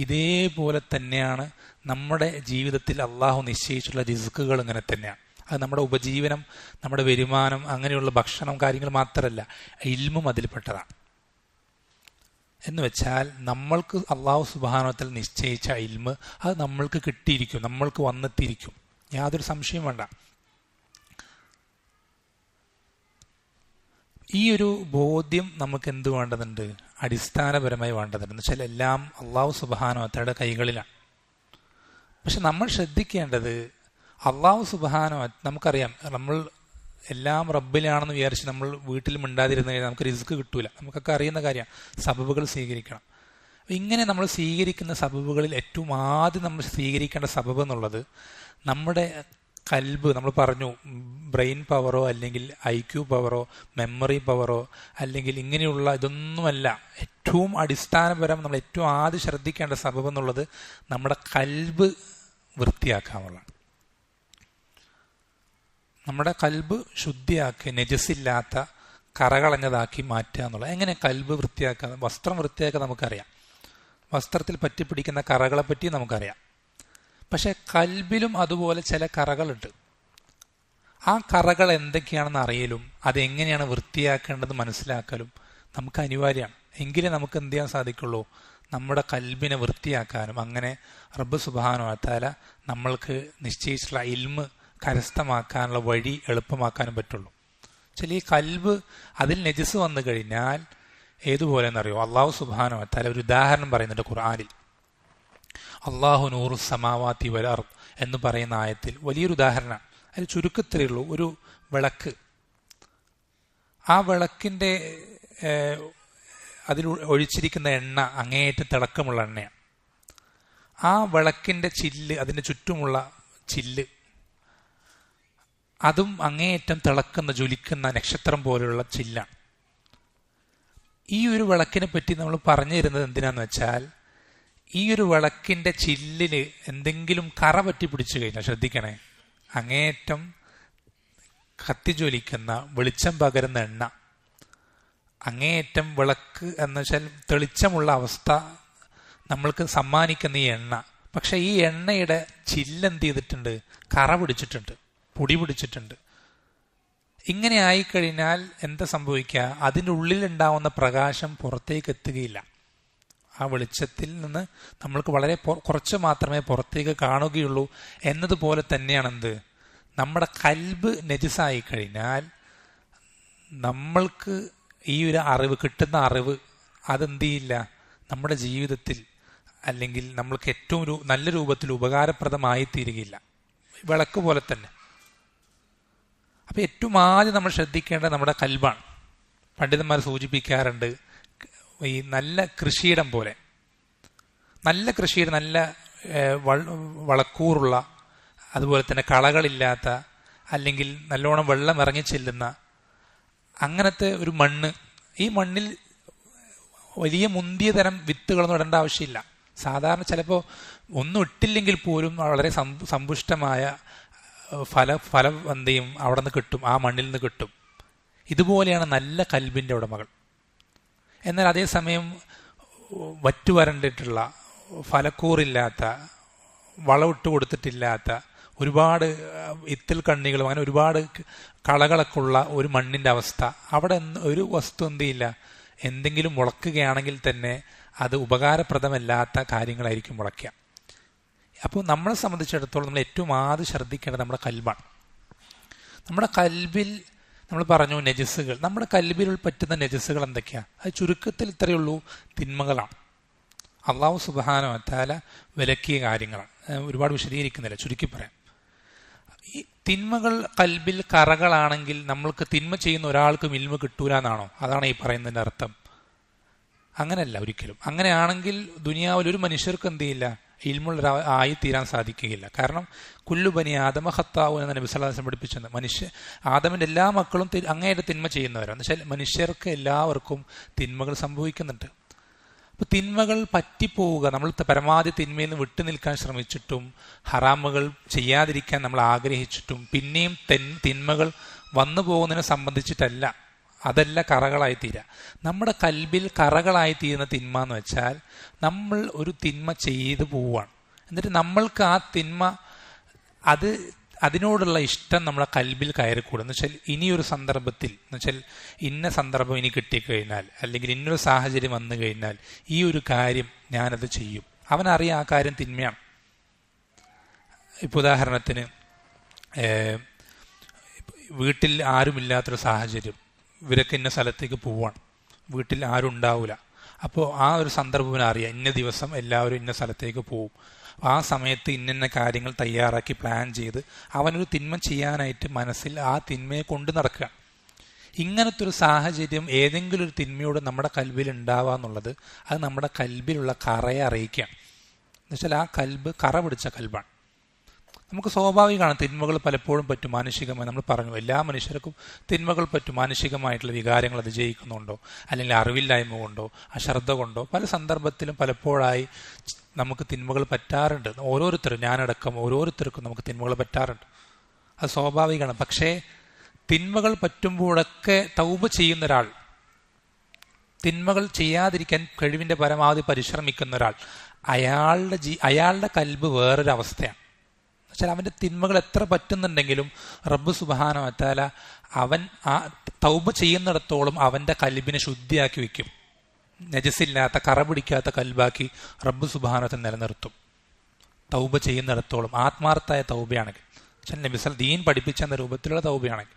ഇതേപോലെ തന്നെയാണ് നമ്മുടെ ജീവിതത്തിൽ അള്ളാഹു നിശ്ചയിച്ചിട്ടുള്ള റിസ്കുകൾ. ഇങ്ങനെ തന്നെയാണ്. അത് നമ്മുടെ ഉപജീവനം, നമ്മുടെ വരുമാനം, അങ്ങനെയുള്ള ഭക്ഷണം, കാര്യങ്ങൾ മാത്രമല്ല, ഇൽമും അതിൽപ്പെട്ടതാണ്. എന്ന് വെച്ചാൽ നമ്മൾക്ക് അള്ളാഹു സുബ്ഹാനഹു വ തആല നിശ്ചയിച്ച ഇൽമ് അത് നമ്മൾക്ക് കിട്ടിയിരിക്കും, നമ്മൾക്ക് വന്നെത്തിയിരിക്കും. യാതൊരു സംശയം വേണ്ട. ഈ ഒരു ബോധ്യം നമുക്ക് എന്ത് വേണ്ടതുണ്ട്? അടിസ്ഥാനപരമായി വേണ്ടതുണ്ട്. എന്ന് വെച്ചാൽ എല്ലാം അള്ളാഹു സുബ്ഹാനഹു വ തആലയുടെ കൈകളിലാണ്. പക്ഷെ നമ്മൾ ശ്രദ്ധിക്കേണ്ടത്, അള്ളാഹു സുബ്ഹാനഹു വ തആല, നമുക്കറിയാം നമ്മൾ എല്ലാം റബ്ബിലാണെന്ന് വിചാരിച്ച് നമ്മൾ വീട്ടിൽ മിണ്ടാതിരുന്ന കഴിഞ്ഞാൽ നമുക്ക് റിസ്ക് കിട്ടൂല. നമുക്കൊക്കെ അറിയുന്ന കാര്യമാണ്. സബബുകൾ സ്വീകരിക്കണം. ഇങ്ങനെ നമ്മൾ സ്വീകരിക്കുന്ന സബബുകളിൽ ഏറ്റവും ആദ്യം നമ്മൾ സ്വീകരിക്കേണ്ട സബബ് എന്നുള്ളത് നമ്മുടെ കൽബ്. നമ്മൾ പറഞ്ഞു, ബ്രെയിൻ പവറോ അല്ലെങ്കിൽ IQ പവറോ മെമ്മറി പവറോ അല്ലെങ്കിൽ ഇങ്ങനെയുള്ള ഇതൊന്നുമല്ല. ഏറ്റവും അടിസ്ഥാനപരം നമ്മൾ ഏറ്റവും ആദ്യം ശ്രദ്ധിക്കേണ്ട സബബ് എന്നുള്ളത് നമ്മുടെ കൽബ് വൃത്തിയാക്കാനുള്ളതാണ്. നമ്മുടെ കൽബ് ശുദ്ധിയാക്കി, നജസില്ലാത്ത കറകളഞ്ഞതാക്കി മാറ്റുക എന്നുള്ളത്. എങ്ങനെ കൽബ് വൃത്തിയാക്കുക? വസ്ത്രം വൃത്തിയാക്കുക നമുക്കറിയാം. വസ്ത്രത്തിൽ പറ്റിപ്പിടിക്കുന്ന കറകളെ പറ്റി നമുക്കറിയാം. പക്ഷെ കൽബിലും അതുപോലെ ചില കറകളുണ്ട്. ആ കറകൾ എന്തൊക്കെയാണെന്ന് അറിയലും അതെങ്ങനെയാണ് വൃത്തിയാക്കേണ്ടത് മനസ്സിലാക്കലും നമുക്ക് അനിവാര്യമാണ്. എങ്കിലേ നമുക്ക് എന്ത് ചെയ്യാൻ സാധിക്കുള്ളൂ? നമ്മുടെ കൽബിനെ വൃത്തിയാക്കാനും അങ്ങനെ റബ്ബ് സുബ്ഹാനഹു വ തആല നമ്മൾക്ക് നിശ്ചയിച്ചിട്ടുള്ള ഇൽമ് കരസ്ഥമാക്കാനുള്ള വഴി എളുപ്പമാക്കാനും പറ്റുള്ളൂ. ചില ഈ കൽബ് അതിൽ നജസ് വന്നു കഴിഞ്ഞാൽ ഏതുപോലെ എന്നറിയോ? അള്ളാഹു സുബ്ഹാനഹു വ തആല ഒരു ഉദാഹരണം പറയുന്നുണ്ട് ഖുർആനിൽ. അള്ളാഹു നൂറു സമാവാതി വൽ അർദ് എന്ന് പറയുന്ന ആയത്തിൽ വലിയൊരു ഉദാഹരണം. അതിൽ ചുരുക്കത്തിലേ ഉള്ളൂ. ഒരു വിളക്ക്, ആ വിളക്കിന്റെ അതിൽ ഒഴിച്ചിരിക്കുന്ന എണ്ണ അങ്ങേയറ്റം തിളക്കമുള്ള എണ്ണയാണ്. ആ വിളക്കിന്റെ ചില്ല്, അതിന്റെ ചുറ്റുമുള്ള ചില്ല്, അതും അങ്ങേയറ്റം തിളക്കുന്ന ജ്വലിക്കുന്ന നക്ഷത്രം പോലെയുള്ള ചില്ലാണ്. ഈ ഒരു വിളക്കിനെ പറ്റി നമ്മൾ പറഞ്ഞു തരുന്നത് എന്തിനാന്ന് വെച്ചാൽ, ഈ ഒരു വിളക്കിന്റെ ചില്ലിന് എന്തെങ്കിലും കറ പറ്റി പിടിച്ചു കഴിഞ്ഞാൽ, ശ്രദ്ധിക്കണേ, അങ്ങേയറ്റം കത്തിജ്വലിക്കുന്ന വെളിച്ചം പകരുന്ന എണ്ണ, അങ്ങേയറ്റം വിളക്ക് എന്ന് വെച്ചാൽ തെളിച്ചമുള്ള അവസ്ഥ നമ്മൾക്ക് സമ്മാനിക്കുന്ന ഈ എണ്ണ. പക്ഷെ ഈ എണ്ണയുടെ ചില്ലെന്ത് ചെയ്തിട്ടുണ്ട്? കറ പിടിച്ചിട്ടുണ്ട്, പൊടി പിടിച്ചിട്ടുണ്ട്. ഇങ്ങനെ ആയിക്കഴിഞ്ഞാൽ എന്താ സംഭവിക്കുക? അതിൻ്റെ ഉള്ളിലുണ്ടാവുന്ന പ്രകാശം പുറത്തേക്ക് എത്തുകയില്ല. ആ വെളിച്ചത്തിൽ നിന്ന് നമ്മൾക്ക് വളരെ കുറച്ച് മാത്രമേ പുറത്തേക്ക് കാണുകയുള്ളൂ. എന്നതുപോലെ തന്നെയാണ് എന്ത്? നമ്മുടെ കൽബ് നജിസായി കഴിഞ്ഞാൽ നമ്മൾക്ക് ഈ ഒരു അറിവ്, കിട്ടുന്ന അറിവ്, അതെന്ത് ചെയ്യില്ല, നമ്മുടെ ജീവിതത്തിൽ അല്ലെങ്കിൽ നമ്മൾക്ക് ഏറ്റവും നല്ല രൂപത്തിൽ ഉപകാരപ്രദമായി തീരുകയില്ല. വിളക്ക് പോലെ തന്നെ. അപ്പൊ ഏറ്റവും ആദ്യം നമ്മൾ ശ്രദ്ധിക്കേണ്ടത് നമ്മുടെ കൽബാണ്. പണ്ഡിതന്മാർ സൂചിപ്പിക്കാറുണ്ട്, ഈ നല്ല കൃഷിയിടം പോലെ, നല്ല കൃഷിയിടം, നല്ല വളക്കൂറുള്ള, അതുപോലെ തന്നെ കളകളില്ലാത്ത, അല്ലെങ്കിൽ നല്ലോണം വെള്ളം ഇറങ്ങി ചെല്ലുന്ന അങ്ങനത്തെ ഒരു മണ്ണ്, ഈ മണ്ണിൽ വലിയ മുന്തിയ തരം വിത്തുകളൊന്നും ഇടേണ്ട ആവശ്യമില്ല. സാധാരണ ചിലപ്പോൾ ഒന്നും ഇട്ടില്ലെങ്കിൽ പോലും വളരെ സമ്പുഷ്ടമായ ഫലം എന്ത് ചെയ്യും അവിടെ നിന്ന് കിട്ടും, ആ മണ്ണിൽ നിന്ന് കിട്ടും. ഇതുപോലെയാണ് നല്ല കൽബിൻ്റെ ഉടമകൾ. എന്നാൽ അതേസമയം വറ്റുവരണ്ടിട്ടുള്ള, ഫലക്കൂറില്ലാത്ത, വളമിട്ട് കൊടുത്തിട്ടില്ലാത്ത, ഒരുപാട് ഇത്തിൽ കണ്ണികളും അങ്ങനെ ഒരുപാട് കളകളൊക്കെ ഉള്ള ഒരു മണ്ണിൻ്റെ അവസ്ഥ, അവിടെ ഒരു വസ്തു എന്ത് ചെയ്യില്ല, എന്തെങ്കിലും മുളക്കുകയാണെങ്കിൽ തന്നെ അത് ഉപകാരപ്രദമല്ലാത്ത കാര്യങ്ങളായിരിക്കും മുളയ്ക്കുക. അപ്പോൾ നമ്മളെ സംബന്ധിച്ചിടത്തോളം നമ്മൾ ഏറ്റവും ആദ്യം ശ്രദ്ധിക്കേണ്ടത് നമ്മുടെ കൽബാണ്. നമ്മുടെ കൽബിൽ നമ്മൾ പറഞ്ഞു നജസ്സുകൾ, നമ്മുടെ കൽബിൽ പറ്റുന്ന നജസ്സുകൾ എന്തൊക്കെയാണ്? അത് ചുരുക്കത്തിൽ ഇത്രയേ ഉള്ളൂ, തിന്മകളാണ്. അള്ളാഹു സുബ്ഹാനഹു വ തആല വിലക്കിയ കാര്യങ്ങളാണ്. ഒരുപാട് വിശദീകരിക്കുന്നില്ല, ചുരുക്കി പറയാം. ഈ തിന്മകൾ കൽബിൽ കറകളാണെങ്കിൽ നമ്മൾക്ക് തിന്മ ചെയ്യുന്ന ഒരാൾക്കും ഇൽമ കിട്ടൂല എന്നാണോ? അതാണ് ഈ പറയുന്നതിൻ്റെ അർത്ഥം? അങ്ങനെയല്ല ഒരിക്കലും. അങ്ങനെയാണെങ്കിൽ ദുനിയാവിൽ ഒരു മനുഷ്യർക്ക് എന്ത് ചെയ്യില്ല, ഇൽമുള്ള ആയി തീരാൻ സാധിക്കുകയില്ല. കാരണം കുല്ലു ബനി ആദമ ഖത്താഉ എന്ന നബി സല്ലല്ലാഹു അലൈഹി വസല്ലം പഠിപ്പിച്ചത് ആദമിന്റെ എല്ലാ മക്കളും അങ്ങേയറ്റം തിന്മ ചെയ്യുന്നവരാണ്. എന്ന് വെച്ചാൽ മനുഷ്യർക്ക് എല്ലാവർക്കും തിന്മകൾ സംഭവിക്കുന്നുണ്ട്. അപ്പോൾ തിന്മകൾ പറ്റിപ്പോവുക, നമ്മൾ പരമാവധി തിന്മയിൽ നിന്ന് വിട്ടു നിൽക്കാൻ ശ്രമിച്ചിട്ടും ഹറാമുകൾ ചെയ്യാതിരിക്കാൻ നമ്മൾ ആഗ്രഹിച്ചിട്ടും പിന്നെയും തിന്മകൾ വന്നു പോകുന്നതിനെ സംബന്ധിച്ചിട്ടല്ല, അതല്ല കറകളായി തീരുക. നമ്മുടെ കൽബിൽ കറകളായി തീരുന്ന തിന്മ എന്ന് വെച്ചാൽ നമ്മൾ ഒരു തിന്മ ചെയ്തു പോവുകയാണ്. എന്നിട്ട് നമ്മൾക്ക് ആ തിന്മ അതിനോടുള്ള ഇഷ്ടം നമ്മളെ കൽബിൽ കയറിക്കൂടും. എന്ന് വെച്ചാൽ ഇനിയൊരു സന്ദർഭത്തിൽ, എന്ന് വെച്ചാൽ ഇന്ന സന്ദർഭം ഇനി കിട്ടിക്കഴിഞ്ഞാൽ, അല്ലെങ്കിൽ ഇന്നൊരു സാഹചര്യം വന്നു കഴിഞ്ഞാൽ ഈ ഒരു കാര്യം ഞാനത് ചെയ്യും. അവനറിയാം ആ കാര്യം തിന്മയാണ്. ഇപ്പോൾ ഉദാഹരണത്തിന് വീട്ടിൽ ആരുമില്ലാത്തൊരു സാഹചര്യം, ഇവരൊക്കെ ഇന്ന സ്ഥലത്തേക്ക് പോവാണ്, വീട്ടിൽ ആരും ഉണ്ടാവില്ല. അപ്പോൾ ആ ഒരു സന്ദർഭം അറിയാം, ഇന്ന ദിവസം എല്ലാവരും ഇന്ന സ്ഥലത്തേക്ക് പോവും. ആ സമയത്ത് ഇന്ന കാര്യങ്ങൾ തയ്യാറാക്കി പ്ലാൻ ചെയ്ത് അവനൊരു തിന്മ ചെയ്യാനായിട്ട് മനസ്സിൽ ആ തിന്മയെ കൊണ്ട് നടക്കുക. ഇങ്ങനത്തെ ഒരു സാഹചര്യം ഏതെങ്കിലും ഒരു തിന്മയോട് നമ്മുടെ കൽബിൽ ഉണ്ടാവുക എന്നുള്ളത് അത് നമ്മുടെ കൽബിലുള്ള കറയെ അറിയിക്കുകയാണ്. എന്നുവെച്ചാൽ ആ കൽബ് കറ പിടിച്ച കൽബാണ്. നമുക്ക് സ്വാഭാവികമാണ് തിന്മകൾ പലപ്പോഴും പറ്റും മാനുഷികമായി. നമ്മൾ പറഞ്ഞു എല്ലാ മനുഷ്യർക്കും തിന്മകൾ പറ്റും. മാനുഷികമായിട്ടുള്ള വികാരങ്ങൾ അതിജയിക്കുന്നുണ്ടോ, അല്ലെങ്കിൽ അറിവില്ലായ്മ കൊണ്ടോ, അശ്രദ്ധ കൊണ്ടോ, പല സന്ദർഭത്തിലും പലപ്പോഴായി നമുക്ക് തിന്മകൾ പറ്റാറുണ്ട്. ഓരോരുത്തരും, ഞാനടക്കം ഓരോരുത്തർക്കും നമുക്ക് തിന്മകൾ പറ്റാറുണ്ട്. അത് സ്വാഭാവികമാണ്. പക്ഷേ തിന്മകൾ പറ്റുമ്പോഴൊക്കെ തൗബ ചെയ്യുന്ന ഒരാൾ, തിന്മകൾ ചെയ്യാതിരിക്കാൻ കഴിവിൻ്റെ പരമാവധി പരിശ്രമിക്കുന്ന ഒരാൾ, അയാളുടെ കൽബ് വേറൊരു അവസ്ഥയാണ്. എന്നുവെച്ചാൽ അവൻ്റെ തിന്മകൾ എത്ര പറ്റുന്നുണ്ടെങ്കിലും റബ്ബ് സുബ്ഹാനഹു വ തആല അവൻ ആ തൗബ ചെയ്യുന്നിടത്തോളം അവൻ്റെ കൽബിനെ ശുദ്ധിയാക്കി വെക്കും. നജസില്ലാത്ത, കറ പിടിക്കാത്ത കൽബാക്കി റബ്ബ് സുബ്ഹാനഹു വ തആല നിലനിർത്തും. തൗബ ചെയ്യുന്നിടത്തോളം ആത്മാർത്ഥമായ തൗബയാണെങ്കിൽ, നബി സല്ലല്ലാഹു ദീൻ പഠിപ്പിച്ചെന്ന രൂപത്തിലുള്ള തൗബയാണെങ്കിൽ.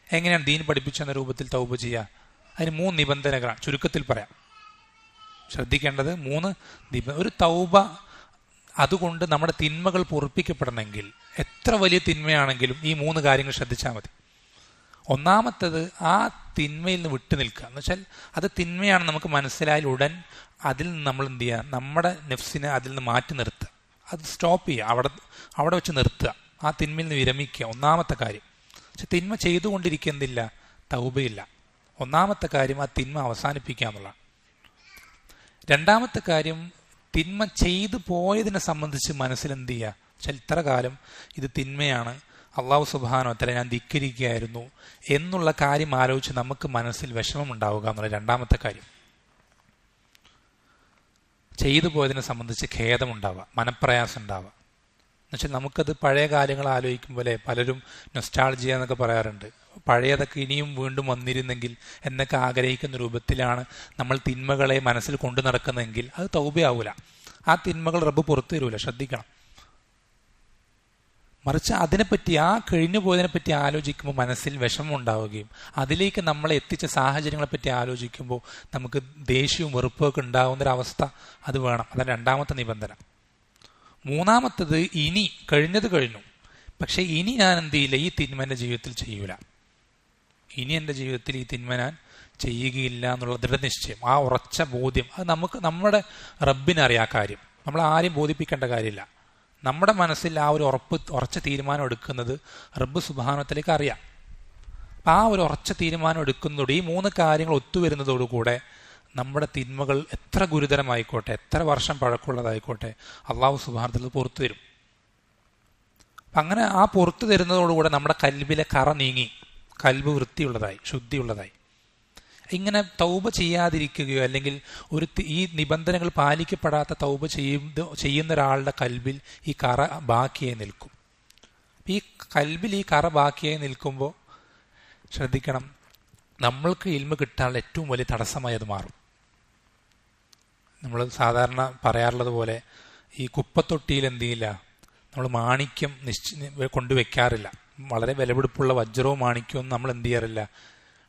എങ്ങനെയാണ് ദീൻ പഠിപ്പിച്ചെന്ന രൂപത്തിൽ തൗബ ചെയ്യുക? അതിന് 3 നിബന്ധനകളാണ്. ചുരുക്കത്തിൽ പറയാം, ശ്രദ്ധിക്കേണ്ടത് 3 ഒരു തൗബ. അതുകൊണ്ട് നമ്മുടെ തിന്മകൾ പൊറുപ്പിക്കപ്പെടണമെങ്കിൽ എത്ര വലിയ തിന്മയാണെങ്കിലും ഈ 3 കാര്യങ്ങൾ ശ്രദ്ധിച്ചാൽ മതി. ഒന്നാമത്തത് ആ തിന്മയിൽ നിന്ന് വിട്ടു നിൽക്കുക. എന്ന് വെച്ചാൽ അത് തിന്മയാണ് നമുക്ക് മനസ്സിലായാൽ ഉടൻ അതിൽ നിന്ന് നമ്മൾ എന്ത് ചെയ്യുക, നമ്മുടെ നെഫ്സിനെ അതിൽ നിന്ന് മാറ്റി നിർത്തുക, അത് സ്റ്റോപ്പ് ചെയ്യുക, അവിടെ വെച്ച് നിർത്തുക, ആ തിന്മയിൽ നിന്ന് വിരമിക്കുക. ഒന്നാമത്തെ കാര്യം. പക്ഷെ തിന്മ ചെയ്തുകൊണ്ടിരിക്കുന്നില്ല, തൗബയില്ല. ഒന്നാമത്തെ കാര്യം ആ തിന്മ അവസാനിപ്പിക്കുക എന്നുള്ളതാണ്. രണ്ടാമത്തെ കാര്യം, തിന്മ ചെയ്തു പോയതിനെ സംബന്ധിച്ച് മനസ്സിൽ എന്ത് ചെയ്യുക, വെച്ചാൽ ഇത്ര കാലം ഇത് തിന്മയാണ്, അള്ളാഹു സുബ്ഹാനഹു വ തആല ഞാൻ ധിക്കരിക്കുകയായിരുന്നു എന്നുള്ള കാര്യം ആലോചിച്ച് നമുക്ക് മനസ്സിൽ വിഷമം ഉണ്ടാവുക എന്നുള്ള രണ്ടാമത്തെ കാര്യം. ചെയ്തു പോയതിനെ സംബന്ധിച്ച് ഖേദമുണ്ടാവുക, മനപ്രയാസം ഉണ്ടാവുക. എന്നുവെച്ചാൽ നമുക്കത് പഴയ കാര്യങ്ങൾ ആലോചിക്കുമ്പോൾ പലരും നൊസ്റ്റാൾജിയ എന്നൊക്കെ പറയാറുണ്ട്. പഴയതൊക്കെ ഇനിയും വീണ്ടും വന്നിരുന്നെങ്കിൽ എന്നൊക്കെ ആഗ്രഹിക്കുന്ന രൂപത്തിലാണ് നമ്മൾ തിന്മകളെ മനസ്സിൽ കൊണ്ടു നടക്കുന്നതെങ്കിൽ അത് തൗബയാവൂല. ആ തിന്മകൾ റബ്ബ് പുറത്തു തരൂല, ശ്രദ്ധിക്കണം. മറിച്ച് അതിനെപ്പറ്റി, ആ കഴിഞ്ഞു പോയതിനെപ്പറ്റി ആലോചിക്കുമ്പോൾ മനസ്സിൽ വിഷമം ഉണ്ടാവുകയും അതിലേക്ക് നമ്മളെ എത്തിച്ച സാഹചര്യങ്ങളെപ്പറ്റി ആലോചിക്കുമ്പോൾ നമുക്ക് ദേഷ്യവും വെറുപ്പൊക്കെ ഉണ്ടാകുന്നൊരവസ്ഥ അത് വേണം. അതാണ് രണ്ടാമത്തെ നിബന്ധന. മൂന്നാമത്തത്, ഇനി കഴിഞ്ഞത് കഴിഞ്ഞു, പക്ഷെ ഇനി ഞാൻ എന്ത് ചെയ്യില്ല, ഈ തിന്മ എൻ്റെ ജീവിതത്തിൽ ചെയ്യൂല, ഇനി എൻ്റെ ജീവിതത്തിൽ ഈ തിന്മ ഞാൻ ചെയ്യുകയില്ല എന്നുള്ള ദൃഢനിശ്ചയം, ആ ഉറച്ച ബോധ്യം, അത് നമ്മുടെ റബ്ബിനറിയാം. ആ കാര്യം നമ്മൾ ആരെയും ബോധിപ്പിക്കേണ്ട കാര്യമില്ല. നമ്മുടെ മനസ്സിൽ ആ ഒരു ഉറച്ച തീരുമാനം എടുക്കുന്നത് റബ്ബ് സുബ്ഹാനഹു വ തആലയ്ക്ക് അറിയാം. അപ്പം ആ ഒരു ഉറച്ച തീരുമാനം എടുക്കുന്നതോടെ ഈ 3 കാര്യങ്ങൾ ഒത്തുവരുന്നതോടുകൂടെ നമ്മുടെ തിന്മകൾ എത്ര ഗുരുതരമായിക്കോട്ടെ, എത്ര വർഷം പഴക്കമുള്ളതായിക്കോട്ടെ, അള്ളാഹു സുബ്ഹാനഹു വതആല പുറത്തു തരും. അങ്ങനെ ആ പുറത്തു തരുന്നതോടുകൂടെ നമ്മുടെ കൽബിലെ കറ നീങ്ങി, കൽബ് വൃത്തിയുള്ളതായി, ശുദ്ധിയുള്ളതായി. ഇങ്ങനെ തൗബ ചെയ്യാതിരിക്കുകയോ അല്ലെങ്കിൽ ഈ നിബന്ധനകൾ പാലിക്കപ്പെടാത്ത തൗബ ചെയ്യുന്ന ഒരാളുടെ കൽബിൽ ഈ കറ ബാക്കിയായി നിൽക്കും. ഈ കൽബിൽ ഈ കറ ബാക്കിയായി നിൽക്കുമ്പോൾ ശ്രദ്ധിക്കണം, നമ്മൾക്ക് ഇൽമ കിട്ടാനുള്ള ഏറ്റവും വലിയ തടസ്സമായി അത് മാറും. നമ്മൾ സാധാരണ പറയാറുള്ളത് പോലെ ഈ കുപ്പത്തൊട്ടിയിൽ എന്ത് ചെയ്യില്ല, നമ്മൾ മാണിക്യം കൊണ്ടുവെക്കാറില്ല. വളരെ വിലപിടിപ്പുള്ള വജ്രവും മാണിക്യവും നമ്മൾ എന്ത് ചെയ്യാറില്ല,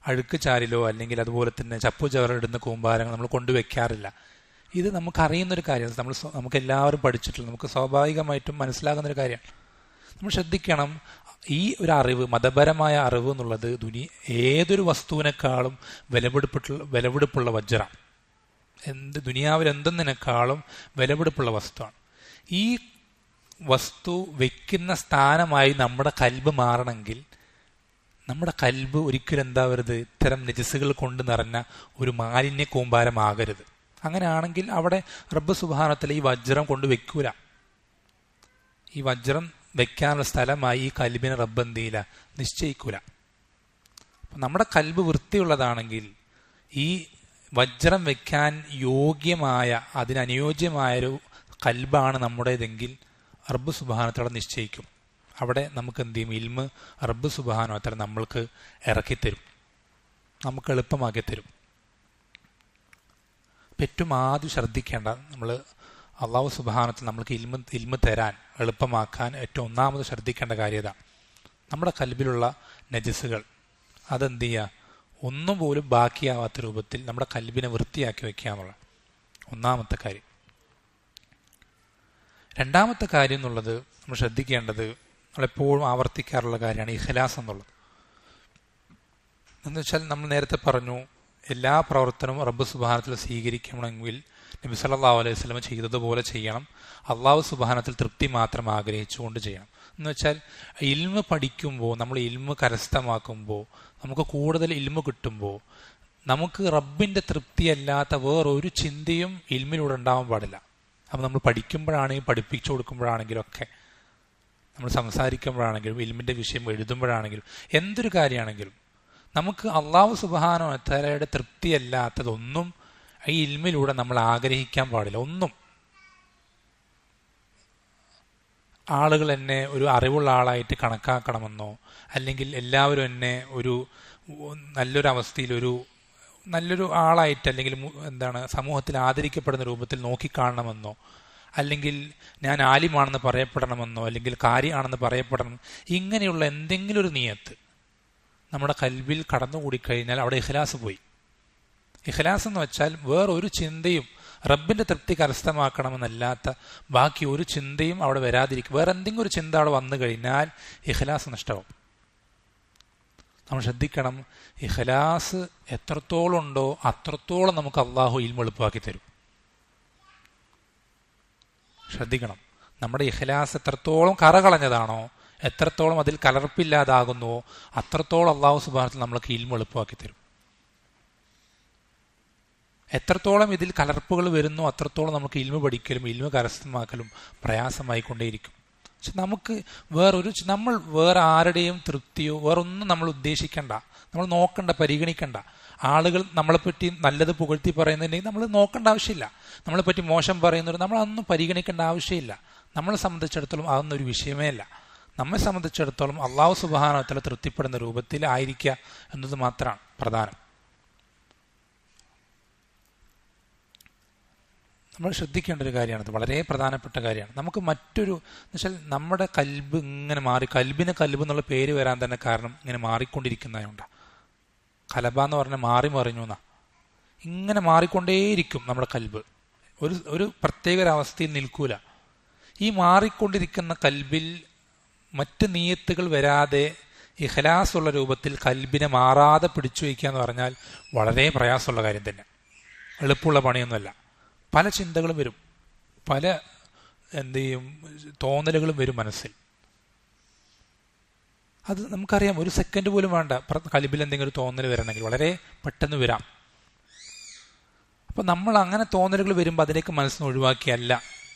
അഴുക്ക് ചാലിലോ അല്ലെങ്കിൽ അതുപോലെ തന്നെ ചപ്പു ചവറിടുന്ന കൂമ്പാരങ്ങൾ നമ്മൾ കൊണ്ടുവെക്കാറില്ല. ഇത് നമുക്കറിയുന്നൊരു കാര്യമാണ്, നമുക്ക് എല്ലാവരും പഠിച്ചിട്ടുള്ള, നമുക്ക് സ്വാഭാവികമായിട്ടും മനസ്സിലാകുന്നൊരു കാര്യമാണ്. നമ്മൾ ശ്രദ്ധിക്കണം, ഈ ഒരു അറിവ്, മതപരമായ അറിവ് എന്നുള്ളത് ഏതൊരു വസ്തുവിനേക്കാളും വിലപിടിപ്പുള്ള വജ്രമാണ്. ദുനിയാവിൽ എന്തെന്നതിനേക്കാളും വിലപിടിപ്പുള്ള വസ്തുവാണ്. ഈ വസ്തു വെക്കുന്ന സ്ഥാനമായി നമ്മുടെ കൽബ് മാറണമെങ്കിൽ നമ്മുടെ കൽബ് ഒരിക്കലും എന്താവരുത്, ഇത്തരം നജസുകൾ കൊണ്ട് നിറഞ്ഞ ഒരു മാലിന്യ കൂമ്പാരമാകരുത്. അങ്ങനെയാണെങ്കിൽ അവിടെ റബ്ബ് സുബ്ഹാനഹു വതആല ഈ വജ്രം കൊണ്ട് വെക്കൂല. ഈ വജ്രം വെക്കാനുള്ള സ്ഥലമായി ഈ കൽബിനെ റബ്ബ് എന്ത് ചെയ്യില്ല, നിശ്ചയിക്കൂല. അപ്പം നമ്മുടെ കൽബ് വൃത്തിയുള്ളതാണെങ്കിൽ ഈ വജ്രം വെക്കാൻ യോഗ്യമായ, അതിനനുയോജ്യമായൊരു കൽബാണ് നമ്മുടേതെങ്കിൽ റബ്ബ് സുബ്ഹാനഹു വതആല നിശ്ചയിക്കും. അവിടെ നമുക്ക് എന്ത് ചെയ്യും, ഇൽമ് റബ്ബ് സുബ്ഹാനഹു വതആല നമ്മൾക്ക് ഇറക്കിത്തരും, നമുക്ക് എളുപ്പമാക്കി തരും. ഏറ്റവും ആദ്യം ശ്രദ്ധിക്കേണ്ട, നമ്മൾ അള്ളാഹു സുബ്ഹാനഹു വതആല നമ്മൾക്ക് ഇൽമ് തരാൻ, എളുപ്പമാക്കാൻ ഏറ്റവും ഒന്നാമത് ശ്രദ്ധിക്കേണ്ട കാര്യത, നമ്മുടെ കൽബിലുള്ള നജസുകൾ അതെന്ത് ചെയ്യുക, ഒന്നും പോലും ബാക്കിയാവാത്ത രൂപത്തിൽ നമ്മുടെ കൽബിനെ വൃത്തിയാക്കി വെക്കുക എന്നുള്ള ഒന്നാമത്തെ കാര്യം. രണ്ടാമത്തെ കാര്യം എന്നുള്ളത് നമ്മൾ ശ്രദ്ധിക്കേണ്ടത്, നമ്മളെപ്പോഴും ആവർത്തിക്കാറുള്ള കാര്യമാണ് ഇഖ്ലാസ് എന്നുള്ളത്. എന്ന് വെച്ചാൽ നമ്മൾ നേരത്തെ പറഞ്ഞു, എല്ലാ പ്രവർത്തനവും റബ്ബ് സുബ്ഹാനഹു വതആല സ്വീകരിക്കണമെങ്കിൽ നബി സല്ലല്ലാഹു അലൈഹി വസല്ലം ചെയ്തതുപോലെ ചെയ്യണം. അള്ളാഹു സുബ്ഹാനഹു വതആല തൃപ്തി മാത്രം ആഗ്രഹിച്ചുകൊണ്ട് ചെയ്യണം. എന്ന് വെച്ചാൽ ഇൽമ പഠിക്കുമ്പോൾ, നമ്മൾ ഇൽമ കരസ്ഥമാക്കുമ്പോൾ, നമുക്ക് കൂടുതൽ ഇൽമ കിട്ടുമ്പോൾ നമുക്ക് റബ്ബിൻ്റെ തൃപ്തിയല്ലാത്ത വേറൊരു ചിന്തയും ഇൽമിലൂടെ ഉണ്ടാവാൻ പാടില്ല. അപ്പം നമ്മൾ പഠിക്കുമ്പോഴാണെങ്കിലും പഠിപ്പിച്ചു കൊടുക്കുമ്പോഴാണെങ്കിലും ഒക്കെ, നമ്മൾ സംസാരിക്കുമ്പോഴാണെങ്കിലും ഇൽമിൻ്റെ വിഷയം എഴുതുമ്പോഴാണെങ്കിലും എന്തൊരു കാര്യമാണെങ്കിലും നമുക്ക് അള്ളാഹു സുബ്ഹാനഹു വതആലയുടെ തൃപ്തിയല്ലാത്തതൊന്നും ഈ ഇൽമിലൂടെ നമ്മൾ ആഗ്രഹിക്കാൻ പാടില്ല. ഒന്നും ആളുകൾ എന്നെ ഒരു അറിവുള്ള ആളായിട്ട് കണക്കാക്കണമെന്നോ അല്ലെങ്കിൽ എല്ലാവരും എന്നെ ഒരു നല്ലൊരു അവസ്ഥയിൽ നല്ലൊരു ആളായിട്ട് അല്ലെങ്കിൽ സമൂഹത്തിൽ ആദരിക്കപ്പെടുന്ന രൂപത്തിൽ നോക്കിക്കാണണമെന്നോ അല്ലെങ്കിൽ ഞാൻ ആലിമാണെന്ന് പറയപ്പെടണമെന്നോ അല്ലെങ്കിൽ കാര്യമാണെന്ന് പറയപ്പെടണം, ഇങ്ങനെയുള്ള എന്തെങ്കിലും ഒരു നിയത്ത് നമ്മുടെ കൽബിൽ കടന്നുകൂടിക്കഴിഞ്ഞാൽ അവിടെ ഇഖ്ലാസ് പോയി. ഇഖ്ലാസ് എന്ന് വെച്ചാൽ വേറൊരു ചിന്തയും റബ്ബിന്റെ തൃപ്തി കരസ്ഥമാക്കണമെന്നല്ലാത്ത ബാക്കി ഒരു ചിന്തയും അവിടെ വരാതിരിക്കും. വേറെ എന്തെങ്കിലും ഒരു ചിന്ത അവിടെ വന്നു കഴിഞ്ഞാൽ ഇഖ്ലാസ് നഷ്ടമാവും. നമ്മൾ ശ്രദ്ധിക്കണം, ഇഖ്ലാസ് എത്രത്തോളം ഉണ്ടോ അത്രത്തോളം നമുക്ക് അള്ളാഹു ഇൽമ എളുപ്പമാക്കി തരും. ശ്രദ്ധിക്കണം, നമ്മുടെ ഇഖ്ലാസ് എത്രത്തോളം കറകളഞ്ഞതാണോ, എത്രത്തോളം അതിൽ കലർപ്പില്ലാതാകുന്നുവോ അത്രത്തോളം അള്ളാഹു സുബ്ഹാനഹു വതആല നമ്മൾക്ക് ഇൽമ എളുപ്പമാക്കി തരും. എത്രത്തോളം ഇതിൽ കലർപ്പുകൾ വരുന്നു അത്രത്തോളം നമുക്ക് ഇൽമ പഠിക്കലും ഇൽമ കരസ്ഥമാക്കലും പ്രയാസമായിക്കൊണ്ടേയിരിക്കും. പക്ഷെ നമുക്ക് നമ്മൾ വേറെ ആരുടെയും തൃപ്തിയോ വേറൊന്നും നമ്മൾ ഉദ്ദേശിക്കണ്ട, നമ്മൾ നോക്കണ്ട, പരിഗണിക്കണ്ട. ആളുകൾ നമ്മളെപ്പറ്റി നല്ലത് പുകഴ്ത്തി പറയുന്നുണ്ടെങ്കിൽ നമ്മൾ നോക്കേണ്ട ആവശ്യമില്ല. നമ്മളെപ്പറ്റി മോശം പറയുന്നവർ നമ്മളതൊന്നും പരിഗണിക്കേണ്ട ആവശ്യമില്ല. നമ്മളെ സംബന്ധിച്ചിടത്തോളം അതൊന്നും ഒരു വിഷയമേ അല്ല. നമ്മെ സംബന്ധിച്ചിടത്തോളം അള്ളാഹു സുബ്ഹാനഹു വതആല തൃപ്തിപ്പെടുന്ന രൂപത്തിൽ ആയിരിക്കുക എന്നത് മാത്രമാണ് പ്രധാനം. നമ്മൾ ശ്രദ്ധിക്കേണ്ട ഒരു കാര്യമാണത്, വളരെ പ്രധാനപ്പെട്ട കാര്യമാണ്. നമുക്ക് മറ്റൊരു എന്നുവെച്ചാൽ നമ്മുടെ കൽബ് ഇങ്ങനെ മാറി, കൽബ് എന്നുള്ള പേര് വരാൻ തന്നെ കാരണം ഇങ്ങനെ മാറിക്കൊണ്ടിരിക്കുന്നതുകൊണ്ടാണ്. കലബ എന്ന് പറഞ്ഞാൽ മാറി മറിഞ്ഞു എന്നാ, ഇങ്ങനെ മാറിക്കൊണ്ടേയിരിക്കും നമ്മുടെ കൽബ്, ഒരു പ്രത്യേക നിൽക്കൂല. ഈ മാറിക്കൊണ്ടിരിക്കുന്ന കൽബിൽ മറ്റ് നിയത്തുകൾ വരാതെ ഇഖ്ലാസുള്ള രൂപത്തിൽ കൽബിനെ മാറാതെ പിടിച്ചു വയ്ക്കുക എന്ന് പറഞ്ഞാൽ വളരെ പ്രയാസമുള്ള കാര്യം തന്നെ, എളുപ്പമുള്ള പണിയൊന്നുമല്ല. പല ചിന്തകളും വരും, പല തോന്നലുകളും വരും മനസ്സിൽ. അത് നമുക്കറിയാം, ഒരു സെക്കൻഡ് പോലും വേണ്ട കൽബിൽ എന്തെങ്കിലും ഒരു തോന്നൽ വരണമെങ്കിൽ വളരെ പെട്ടെന്ന് വരാം. അപ്പം നമ്മൾ അങ്ങനെ തോന്നലുകൾ വരുമ്പോൾ അതിലേക്ക് മനസ്സിന് ഒഴിവാക്കിയല്ല,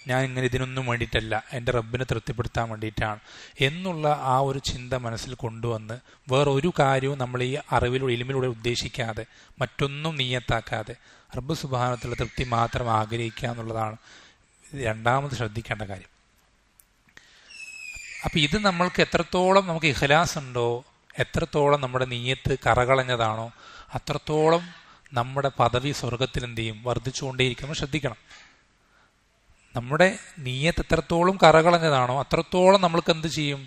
ഞാൻ ഇങ്ങനെ ഇതിനൊന്നും വേണ്ടിയിട്ടല്ല, എൻ്റെ റബ്ബിനെ തൃപ്തിപ്പെടുത്താൻ വേണ്ടിയിട്ടാണ് എന്നുള്ള ആ ഒരു ചിന്ത മനസ്സിൽ കൊണ്ടുവന്ന് വേറൊരു കാര്യവും നമ്മൾ ഈ അറിവിലൂടെ ഇൽമിലൂടെ ഉദ്ദേശിക്കാതെ മറ്റൊന്നും നീയത്താക്കാതെ റബ്ബ് സുബ്ഹാനഹു തൃപ്തി മാത്രം ആഗ്രഹിക്കുക എന്നുള്ളതാണ് രണ്ടാമത് ശ്രദ്ധിക്കേണ്ട കാര്യം. അപ്പം ഇത് നമ്മൾക്ക് എത്രത്തോളം നമുക്ക് ഇഖ്ലാസ് ഉണ്ടോ, എത്രത്തോളം നമ്മുടെ നീയത്ത് കറകളഞ്ഞതാണോ, അത്രത്തോളം നമ്മുടെ പദവി സ്വർഗത്തിൽ എന്ത് ചെയ്യും, വർദ്ധിച്ചുകൊണ്ടേയിരിക്കും. ശ്രദ്ധിക്കണം, നമ്മുടെ നീയത്ത് എത്രത്തോളം കറകളഞ്ഞതാണോ അത്രത്തോളം നമ്മൾക്ക് എന്ത് ചെയ്യും,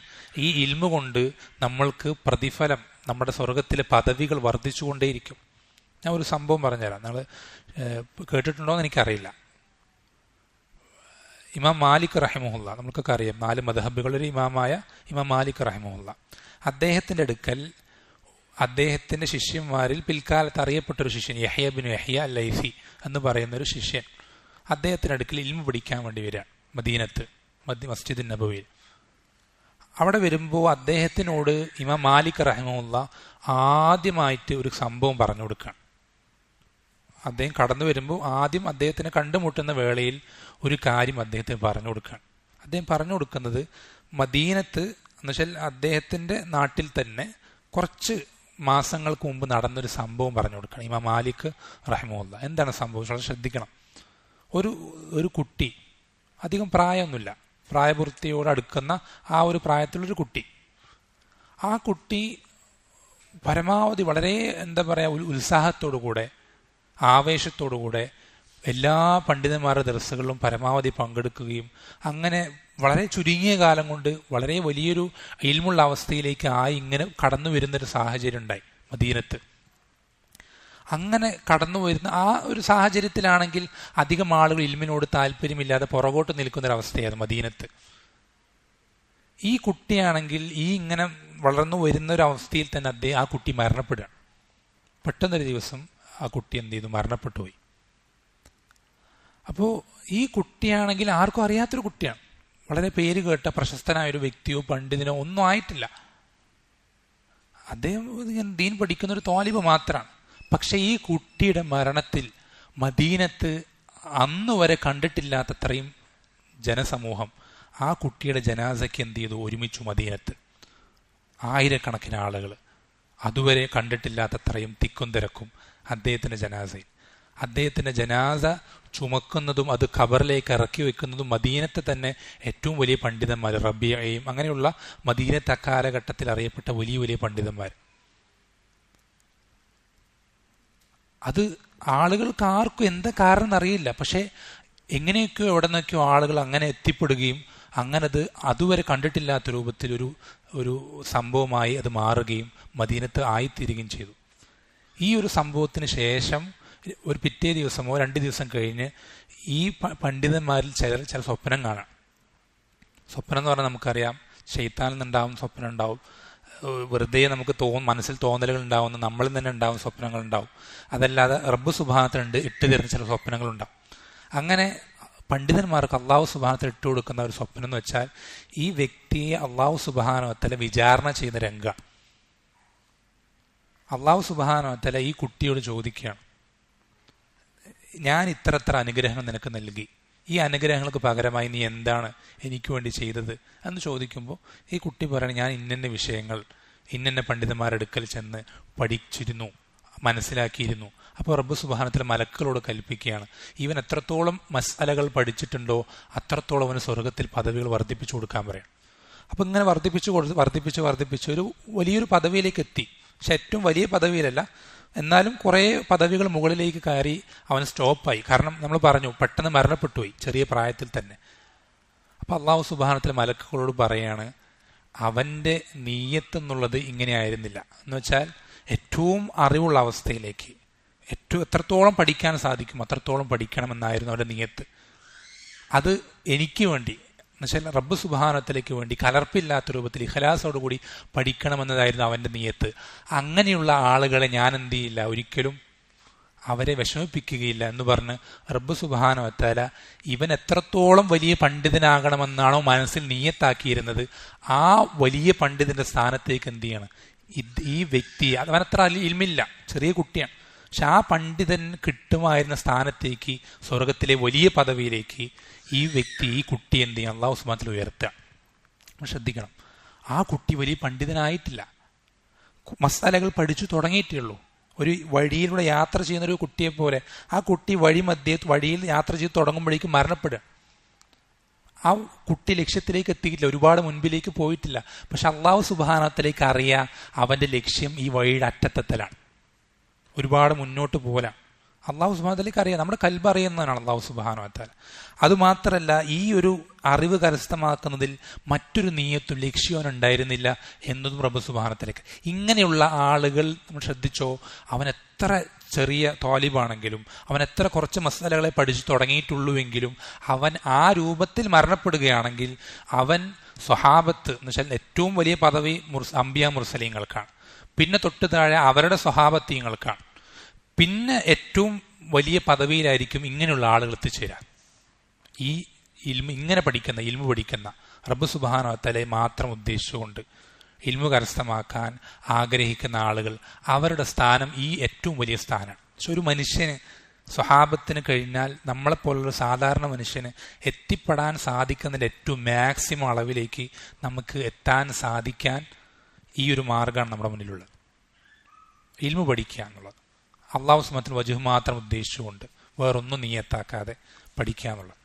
ഈ ഇൽമു കൊണ്ട് നമ്മൾക്ക് പ്രതിഫലം, നമ്മുടെ സ്വർഗത്തിലെ പദവികൾ വർദ്ധിച്ചുകൊണ്ടേയിരിക്കും. ഞാൻ ഒരു സംഭവം പറഞ്ഞുതരാം, നിങ്ങൾ കേട്ടിട്ടുണ്ടോ എന്ന് എനിക്കറിയില്ല. ഇമാം മാലിക് റഹിമഹുല്ല, നമുക്കൊക്കെ അറിയാം, 4 മദ്ഹബുകളിൽ ഇമാമായ ഇമാം മാലിക് റഹിമഹുല്ല, അദ്ദേഹത്തിൻ്റെ അടുക്കൽ അദ്ദേഹത്തിൻ്റെ ശിഷ്യന്മാരിൽ പിൽക്കാലത്ത് അറിയപ്പെട്ടൊരു ശിഷ്യൻ യഹ്യ ബിൻ യഹ്യ അൽ-ലൈസി എന്ന് പറയുന്നൊരു ശിഷ്യൻ അദ്ദേഹത്തിൻ്റെ അടുക്കൽ ഇൽമു പഠിക്കാൻ വേണ്ടി വരികയാണ് മദീനത്ത് മസ്ജിദ് നബവിയിൽ. അവിടെ വരുമ്പോൾ അദ്ദേഹത്തിനോട് ഇമാം മാലിക് റഹിമഹുല്ല ആദ്യമായിട്ട് ഒരു സംഭവം പറഞ്ഞു കൊടുക്കുകയാണ്. അദ്ദേഹം കടന്നു വരുമ്പോൾ ആദ്യം അദ്ദേഹത്തിനെ കണ്ടുമുട്ടുന്ന വേളയിൽ ഒരു കാര്യം അദ്ദേഹത്തിന് പറഞ്ഞു കൊടുക്കുകയാണ്. അദ്ദേഹം പറഞ്ഞു കൊടുക്കുന്നത് മദീനത്ത് എന്നുവെച്ചാൽ അദ്ദേഹത്തിൻ്റെ നാട്ടിൽ തന്നെ കുറച്ച് മാസങ്ങൾക്ക് മുമ്പ് നടന്നൊരു സംഭവം പറഞ്ഞു കൊടുക്കണം ഇമാം മാലിക് റഹിമഹുല്ല. എന്താണ് സംഭവം? വളരെ ശ്രദ്ധിക്കണം. ഒരു കുട്ടി, അധികം പ്രായമൊന്നുമില്ല, പ്രായപൂർത്തിയോട് അടുക്കുന്ന ആ ഒരു പ്രായത്തിലൊരു കുട്ടി, ആ കുട്ടി പരമാവധി വളരെ എന്താ പറയുക ഉത്സാഹത്തോടു കൂടെ ആവേശത്തോടു കൂടെ എല്ലാ പണ്ഡിതന്മാരുടെ ദർസുകളിലും പരമാവധി പങ്കെടുക്കുകയും അങ്ങനെ വളരെ ചുരുങ്ങിയ കാലം കൊണ്ട് വളരെ വലിയൊരു ഇൽമുള്ള അവസ്ഥയിലേക്ക് ഇങ്ങനെ കടന്നു വരുന്നൊരു സാഹചര്യം ഉണ്ടായി മദീനത്ത്. അങ്ങനെ കടന്നു വരുന്ന ആ ഒരു സാഹചര്യത്തിലാണെങ്കിൽ അധികം ആളുകൾ ഇൽമിനോട് താല്പര്യമില്ലാതെ പുറകോട്ട് നിൽക്കുന്നൊരവസ്ഥയായിരുന്നു മദീനത്ത്. ഈ കുട്ടിയാണെങ്കിൽ ഈ ഇങ്ങനെ വളർന്നു വരുന്ന ഒരു അവസ്ഥയിൽ തന്നെ ആ കുട്ടി മരണപ്പെടുകയാണ്. പെട്ടെന്നൊരു ദിവസം ആ കുട്ടി എന്ത് ചെയ്തു, മരണപ്പെട്ടു പോയി. അപ്പോൾ ഈ കുട്ടിയാണെങ്കിൽ ആർക്കും അറിയാത്തൊരു കുട്ടിയാണ്, വളരെ പേര് കേട്ട പ്രശസ്തനായ ഒരു വ്യക്തിയോ പണ്ഡിതനോ ഒന്നും ആയിട്ടില്ല. അദ്ദേഹം ദീൻ പഠിക്കുന്നൊരു ത്വാലിബ് മാത്രമാണ്. പക്ഷെ ഈ കുട്ടിയുടെ മരണത്തിൽ മദീനത്ത് അന്ന് വരെ കണ്ടിട്ടില്ലാത്തത്രയും ജനസമൂഹം ആ കുട്ടിയുടെ ജനാസയ്ക്ക് എന്ത് ചെയ്തു, ഒരുമിച്ചു മദീനത്ത്. ആയിരക്കണക്കിന് ആളുകൾ, അതുവരെ കണ്ടിട്ടില്ലാത്തത്രയും തിക്കും തിരക്കും അദ്ദേഹത്തിൻ്റെ ജനാസയിൽ. അദ്ദേഹത്തിൻ്റെ ജനാസ ചുമക്കുന്നതും അത് ഖബറിലേക്ക് ഇറക്കി വെക്കുന്നതും മദീനത്തെ തന്നെ ഏറ്റവും വലിയ പണ്ഡിതന്മാർ, റബിയയും അങ്ങനെയുള്ള മദീനത്തെ അക്കാലഘട്ടത്തിൽ അറിയപ്പെട്ട വലിയ വലിയ പണ്ഡിതന്മാർ. അത് ആളുകൾക്ക് ആർക്കും എന്താ കാരണം എന്നറിയില്ല. പക്ഷെ എങ്ങനെയൊക്കെയോ എവിടെ നിന്നൊക്കെയോ ആളുകൾ അങ്ങനെ എത്തിപ്പെടുകയും അങ്ങനെ അത് അതുവരെ കണ്ടിട്ടില്ലാത്ത രൂപത്തിൽ ഒരു സംഭവമായി അത് മാറുകയും മദീനത്ത് ആയിത്തീരുകയും ചെയ്തു. ഈ ഒരു സംഭവത്തിന് ശേഷം ഒരു പിറ്റേ ദിവസമോ 2 ദിവസം കഴിഞ്ഞ് ഈ പണ്ഡിതന്മാരിൽ ചില സ്വപ്നം കാണാം. സ്വപ്നം എന്ന് പറഞ്ഞാൽ നമുക്കറിയാം, ശൈത്താനിൽ നിന്നുണ്ടാവും സ്വപ്നം ഉണ്ടാവും, വെറുതെ നമുക്ക് മനസ്സിൽ തോന്നലുകൾ ഉണ്ടാവുന്ന നമ്മളിൽ തന്നെ ഉണ്ടാവും സ്വപ്നങ്ങൾ ഉണ്ടാവും. അതല്ലാതെ റബ്ബ് സുബ്ഹാനഹുണ്ട് ഇട്ട് തരുന്ന ചില സ്വപ്നങ്ങളുണ്ടാവും. അങ്ങനെ പണ്ഡിതന്മാർക്ക് അള്ളാഹു സുബ്ഹാനഹു ഇട്ട് കൊടുക്കുന്ന ഒരു സ്വപ്നം എന്ന് വെച്ചാൽ ഈ വ്യക്തിയെ അള്ളാഹു സുബ്ഹാനഹു വിചാരണ ചെയ്യുന്ന രംഗം. അള്ളാഹു സുബ്ഹാനഹു ഈ കുട്ടിയോട് ചോദിക്കുകയാണ്, ഞാൻ ഇത്ര അനുഗ്രഹങ്ങൾ നിനക്ക് നൽകി, ഈ അനുഗ്രഹങ്ങൾക്ക് പകരമായി നീ എന്താണ് എനിക്ക് വേണ്ടി ചെയ്തത് എന്ന് ചോദിക്കുമ്പോൾ ഈ കുട്ടി പറയണം, ഞാൻ ഇന്ന വിഷയങ്ങൾ ഇന്ന പണ്ഡിതന്മാരുടെ അടുക്കൽ ചെന്ന് പഠിച്ചിരുന്നു, മനസ്സിലാക്കിയിരുന്നു. അപ്പോൾ റബ്ബ് സുബ്ഹാനഹു മലക്കുകളോട് കൽപ്പിക്കുകയാണ്, ഇവൻ എത്രത്തോളം മസ്അലകൾ പഠിച്ചിട്ടുണ്ടോ അത്രത്തോളം അവന് സ്വർഗത്തിൽ പദവികൾ വർദ്ധിപ്പിച്ചു കൊടുക്കാൻ പറയാം. അപ്പം ഇങ്ങനെ വർദ്ധിപ്പിച്ച് ഒരു വലിയൊരു പദവിയിലേക്ക് എത്തി. പക്ഷെ ഏറ്റവും വലിയ പദവിയിലല്ല, എന്നാലും കുറേ പദവികൾ മുകളിലേക്ക് കയറി അവൻ സ്റ്റോപ്പായി. കാരണം നമ്മൾ പറഞ്ഞു പെട്ടെന്ന് മരണപ്പെട്ടു പോയി ചെറിയ പ്രായത്തിൽ തന്നെ. അപ്പം അള്ളാഹു സുബ്ഹാനഹു മലക്കുകളോട് പറയാണ്, അവൻ്റെ നീയത്ത് എന്നുള്ളത് ഇങ്ങനെ ആയിരുന്നില്ല. എന്ന് വെച്ചാൽ ഏറ്റവും അറിവുള്ള അവസ്ഥയിലേക്ക് എത്രത്തോളം പഠിക്കാൻ സാധിക്കും അത്രത്തോളം പഠിക്കണമെന്നായിരുന്നു അവൻ്റെ നീയത്ത്. അത് എനിക്ക് വേണ്ടി എന്നുവെച്ചാൽ റബ്ബ് സുബ്ഹാനഹു വേണ്ടി കലർപ്പില്ലാത്ത രൂപത്തിൽ ഇഖ്ലാസോടുകൂടി പഠിക്കണമെന്നതായിരുന്നു അവൻ്റെ നീയത്ത്. അങ്ങനെയുള്ള ആളുകളെ ഞാൻ എന്ത് ചെയ്യില്ല, ഒരിക്കലും അവരെ വിഷമിപ്പിക്കുകയില്ല എന്ന് പറഞ്ഞ് റബ്ബ് സുബ്ഹാനഹു വ തആല ഇവൻ എത്രത്തോളം വലിയ പണ്ഡിതനാകണമെന്നാണോ മനസ്സിൽ നിയ്യത്താക്കിയിരുന്നത്, ആ വലിയ പണ്ഡിതന്റെ സ്ഥാനത്തേക്ക് എന്ത് ചെയ്യണം, ഈ വ്യക്തി അവനത്ര ഇൽമില്ല, ചെറിയ കുട്ടിയാണ്, പക്ഷെ ആ പണ്ഡിതൻ കിട്ടുമായിരുന്ന സ്ഥാനത്തേക്ക്, സ്വർഗത്തിലെ വലിയ പദവിയിലേക്ക് ഈ വ്യക്തി, ഈ കുട്ടി എന്ത് ചെയ്യണം, അല്ലാഹു സുബ്ഹാനഹു വ തആല ഉയർത്തുക. ശ്രദ്ധിക്കണം, ആ കുട്ടി വലിയ പണ്ഡിതനായിട്ടില്ല, മസാലകൾ പഠിച്ചു തുടങ്ങിയിട്ടേ ഉള്ളൂ. ഒരു വഴിയിലൂടെ യാത്ര ചെയ്യുന്ന ഒരു കുട്ടിയെ പോലെ ആ കുട്ടി വഴിയിൽ യാത്ര ചെയ്ത് തുടങ്ങുമ്പോഴേക്കും മരണപ്പെടുക. ആ കുട്ടി ലക്ഷ്യത്തിലേക്ക് എത്തിയിട്ടില്ല, ഒരുപാട് മുൻപിലേക്ക് പോയിട്ടില്ല. പക്ഷെ അല്ലാഹു സുബ്ഹാനഹു വ തആലയ്ക്ക് അറിയാം അവന്റെ ലക്ഷ്യം ഈ വഴിയുടെ അറ്റത്തെത്തലാണ്, ഒരുപാട് മുന്നോട്ട് പോകലാണ്. അല്ലാഹു സുബ്ഹാനഹു വ തആലയ്ക്ക് അറിയാം, നമ്മുടെ കൽബ് അറിയുന്നതാണ് അല്ലാഹു സുബ്ഹാനഹു വ തആല. അതുമാത്രമല്ല, ഈ ഒരു അറിവ് കരസ്ഥമാക്കുന്നതിൽ മറ്റൊരു നീയത്തും ലക്ഷ്യവും ഉണ്ടായിരുന്നില്ല എന്നതും റബ്ബ് സുബ്ഹാനഹു വ തആലയ്ക്ക്. ഇങ്ങനെയുള്ള ആളുകൾ നമ്മൾ ശ്രദ്ധിച്ചോ, അവൻ എത്ര ചെറിയ ത്വാലിബാണെങ്കിലും, അവൻ എത്ര കുറച്ച് മസാലകളെ പഠിച്ചു തുടങ്ങിയിട്ടുള്ളൂവെങ്കിലും അവൻ ആ രൂപത്തിൽ മരണപ്പെടുകയാണെങ്കിൽ അവൻ സ്വഹാബത്ത് എന്ന് വെച്ചാൽ ഏറ്റവും വലിയ പദവി അംബിയ മുർസലീങ്ങൾക്കാണ്, പിന്നെ തൊട്ട് താഴെ അവരുടെ സ്വഹാബത്തീങ്ങൾക്കാണ്, പിന്നെ ഏറ്റവും വലിയ പദവിയിലായിരിക്കും ഇങ്ങനെയുള്ള ആളുകൾ എത്തിച്ചേരാൻ. ഈ ഇങ്ങനെ ഇൽമു പഠിക്കുന്ന റബ്ബ് സുബ്ഹാനഹു വ തആലയെ മാത്രം ഉദ്ദേശിച്ചുകൊണ്ട് ഇൽമു കരസ്ഥമാക്കാൻ ആഗ്രഹിക്കുന്ന ആളുകൾ, അവരുടെ സ്ഥാനം ഈ ഏറ്റവും വലിയ സ്ഥാനമാണ്. പക്ഷെ ഒരു മനുഷ്യന്, സ്വഹാബത്തിന് കഴിഞ്ഞാൽ നമ്മളെപ്പോലുള്ള സാധാരണ മനുഷ്യന് എത്തിപ്പെടാൻ സാധിക്കുന്നതിൻ്റെ ഏറ്റവും മാക്സിമം അളവിലേക്ക് നമുക്ക് എത്താൻ സാധിക്കാൻ ഈ ഒരു മാർഗമാണ് നമ്മുടെ മുന്നിലുള്ളത്, ഇൽമു പഠിക്കുക എന്നുള്ളത്. അല്ലാഹു സുബ്ഹാനഹു വ തആല വജ്ഹ് മാത്രം ഉദ്ദേശിച്ചുകൊണ്ട് വേറൊന്നും നിയ്യത്താക്കാതെ പഠിക്കുക എന്നുള്ളത്.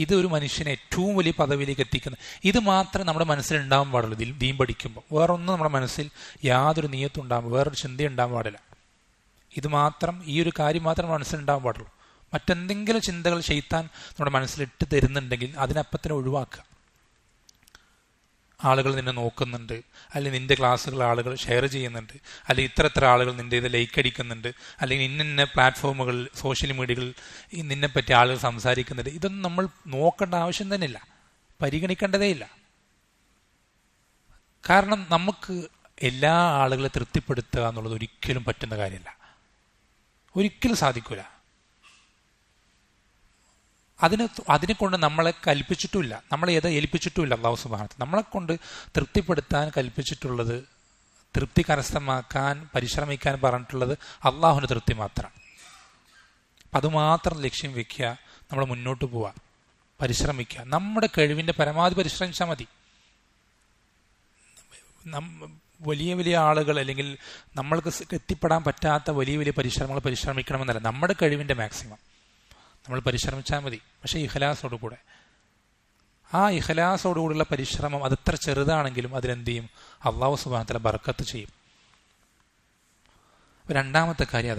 ഇത് ഒരു മനുഷ്യനെ ഏറ്റവും വലിയ പദവിയിലേക്ക് എത്തിക്കുന്നത്. ഇത് മാത്രമേ നമ്മുടെ മനസ്സിൽ ഉണ്ടാവാൻ പാടുള്ളൂ. ദീൻ പഠിക്കുമ്പോൾ വേറൊന്നും നമ്മുടെ മനസ്സിൽ യാതൊരു നിയ്യത്തും ഉണ്ടാകുമ്പോൾ, വേറൊരു ചിന്ത ഉണ്ടാകാൻ പാടില്ല. ഇത് മാത്രം, ഈ ഒരു കാര്യം മാത്രം മനസ്സിൽ ഉണ്ടാകാൻ പാടുള്ളൂ. മറ്റെന്തെങ്കിലും ചിന്തകൾ ശൈത്താൻ നമ്മുടെ മനസ്സിലിട്ട് തരുന്നുണ്ടെങ്കിൽ അതിനപ്പത്തിനെ ഒഴിവാക്കുക. ആളുകൾ നിന്നെ നോക്കുന്നുണ്ട്, അല്ലെങ്കിൽ നിന്റെ ക്ലാസ്സുകൾ ആളുകൾ ഷെയർ ചെയ്യുന്നുണ്ട്, അല്ലെങ്കിൽ ഇത്ര ആളുകൾ നിന്റെ ഇത് ലൈക്ക് അടിക്കുന്നുണ്ട്, അല്ലെങ്കിൽ ഇന്ന പ്ലാറ്റ്ഫോമുകളിൽ, സോഷ്യൽ മീഡിയകളിൽ നിന്നെപ്പറ്റി ആളുകൾ സംസാരിക്കുന്നുണ്ട്, ഇതൊന്നും നമ്മൾ നോക്കേണ്ട ആവശ്യം തന്നെ ഇല്ല, പരിഗണിക്കേണ്ടതേ ഇല്ല. കാരണം നമുക്ക് എല്ലാ ആളുകളെ തൃപ്തിപ്പെടുത്തുക എന്നുള്ളത് ഒരിക്കലും പറ്റുന്ന കാര്യമല്ല, ഒരിക്കലും സാധിക്കൂല. അതിനെ കൊണ്ട് നമ്മളെ കൽപ്പിച്ചിട്ടുമില്ല, നമ്മളെ ഏൽപ്പിച്ചിട്ടുമില്ല അല്ലാഹു സുബ്ഹാനഹു വ തആല. നമ്മളെ കൊണ്ട് തൃപ്തിപ്പെടുത്താൻ കൽപ്പിച്ചിട്ടുള്ളത്, തൃപ്തി കരസ്ഥമാക്കാൻ പരിശ്രമിക്കാൻ പറഞ്ഞിട്ടുള്ളത് അള്ളാഹുവിൻ്റെ തൃപ്തി മാത്രമാണ്. അപ്പം അതുമാത്രം ലക്ഷ്യം വെക്കുക, നമ്മൾ മുന്നോട്ട് പോവുക, പരിശ്രമിക്കുക, നമ്മുടെ കഴിവിൻ്റെ പരമാവധി പരിശ്രമിച്ചാൽ മതി. വലിയ വലിയ ആളുകൾ അല്ലെങ്കിൽ നമ്മൾക്ക് എത്തിപ്പെടാൻ പറ്റാത്ത വലിയ വലിയ പരിശ്രമങ്ങൾ പരിശ്രമിക്കണമെന്നല്ല, നമ്മുടെ കഴിവിൻ്റെ മാക്സിമം നമ്മൾ പരിശ്രമിച്ചാൽ മതി. പക്ഷേ ഇഖ്ലാസോടുകൂടെ, ആ ഇഖ്ലാസോടുകൂടിയുള്ള പരിശ്രമം അതെത്ര ചെറുതാണെങ്കിലും അതിലെന്ത് ചെയ്യും, അല്ലാഹു സുബ്ഹാനഹു വ തആല ബർക്കത്ത് ചെയ്യും. രണ്ടാമത്തെ കാര്യം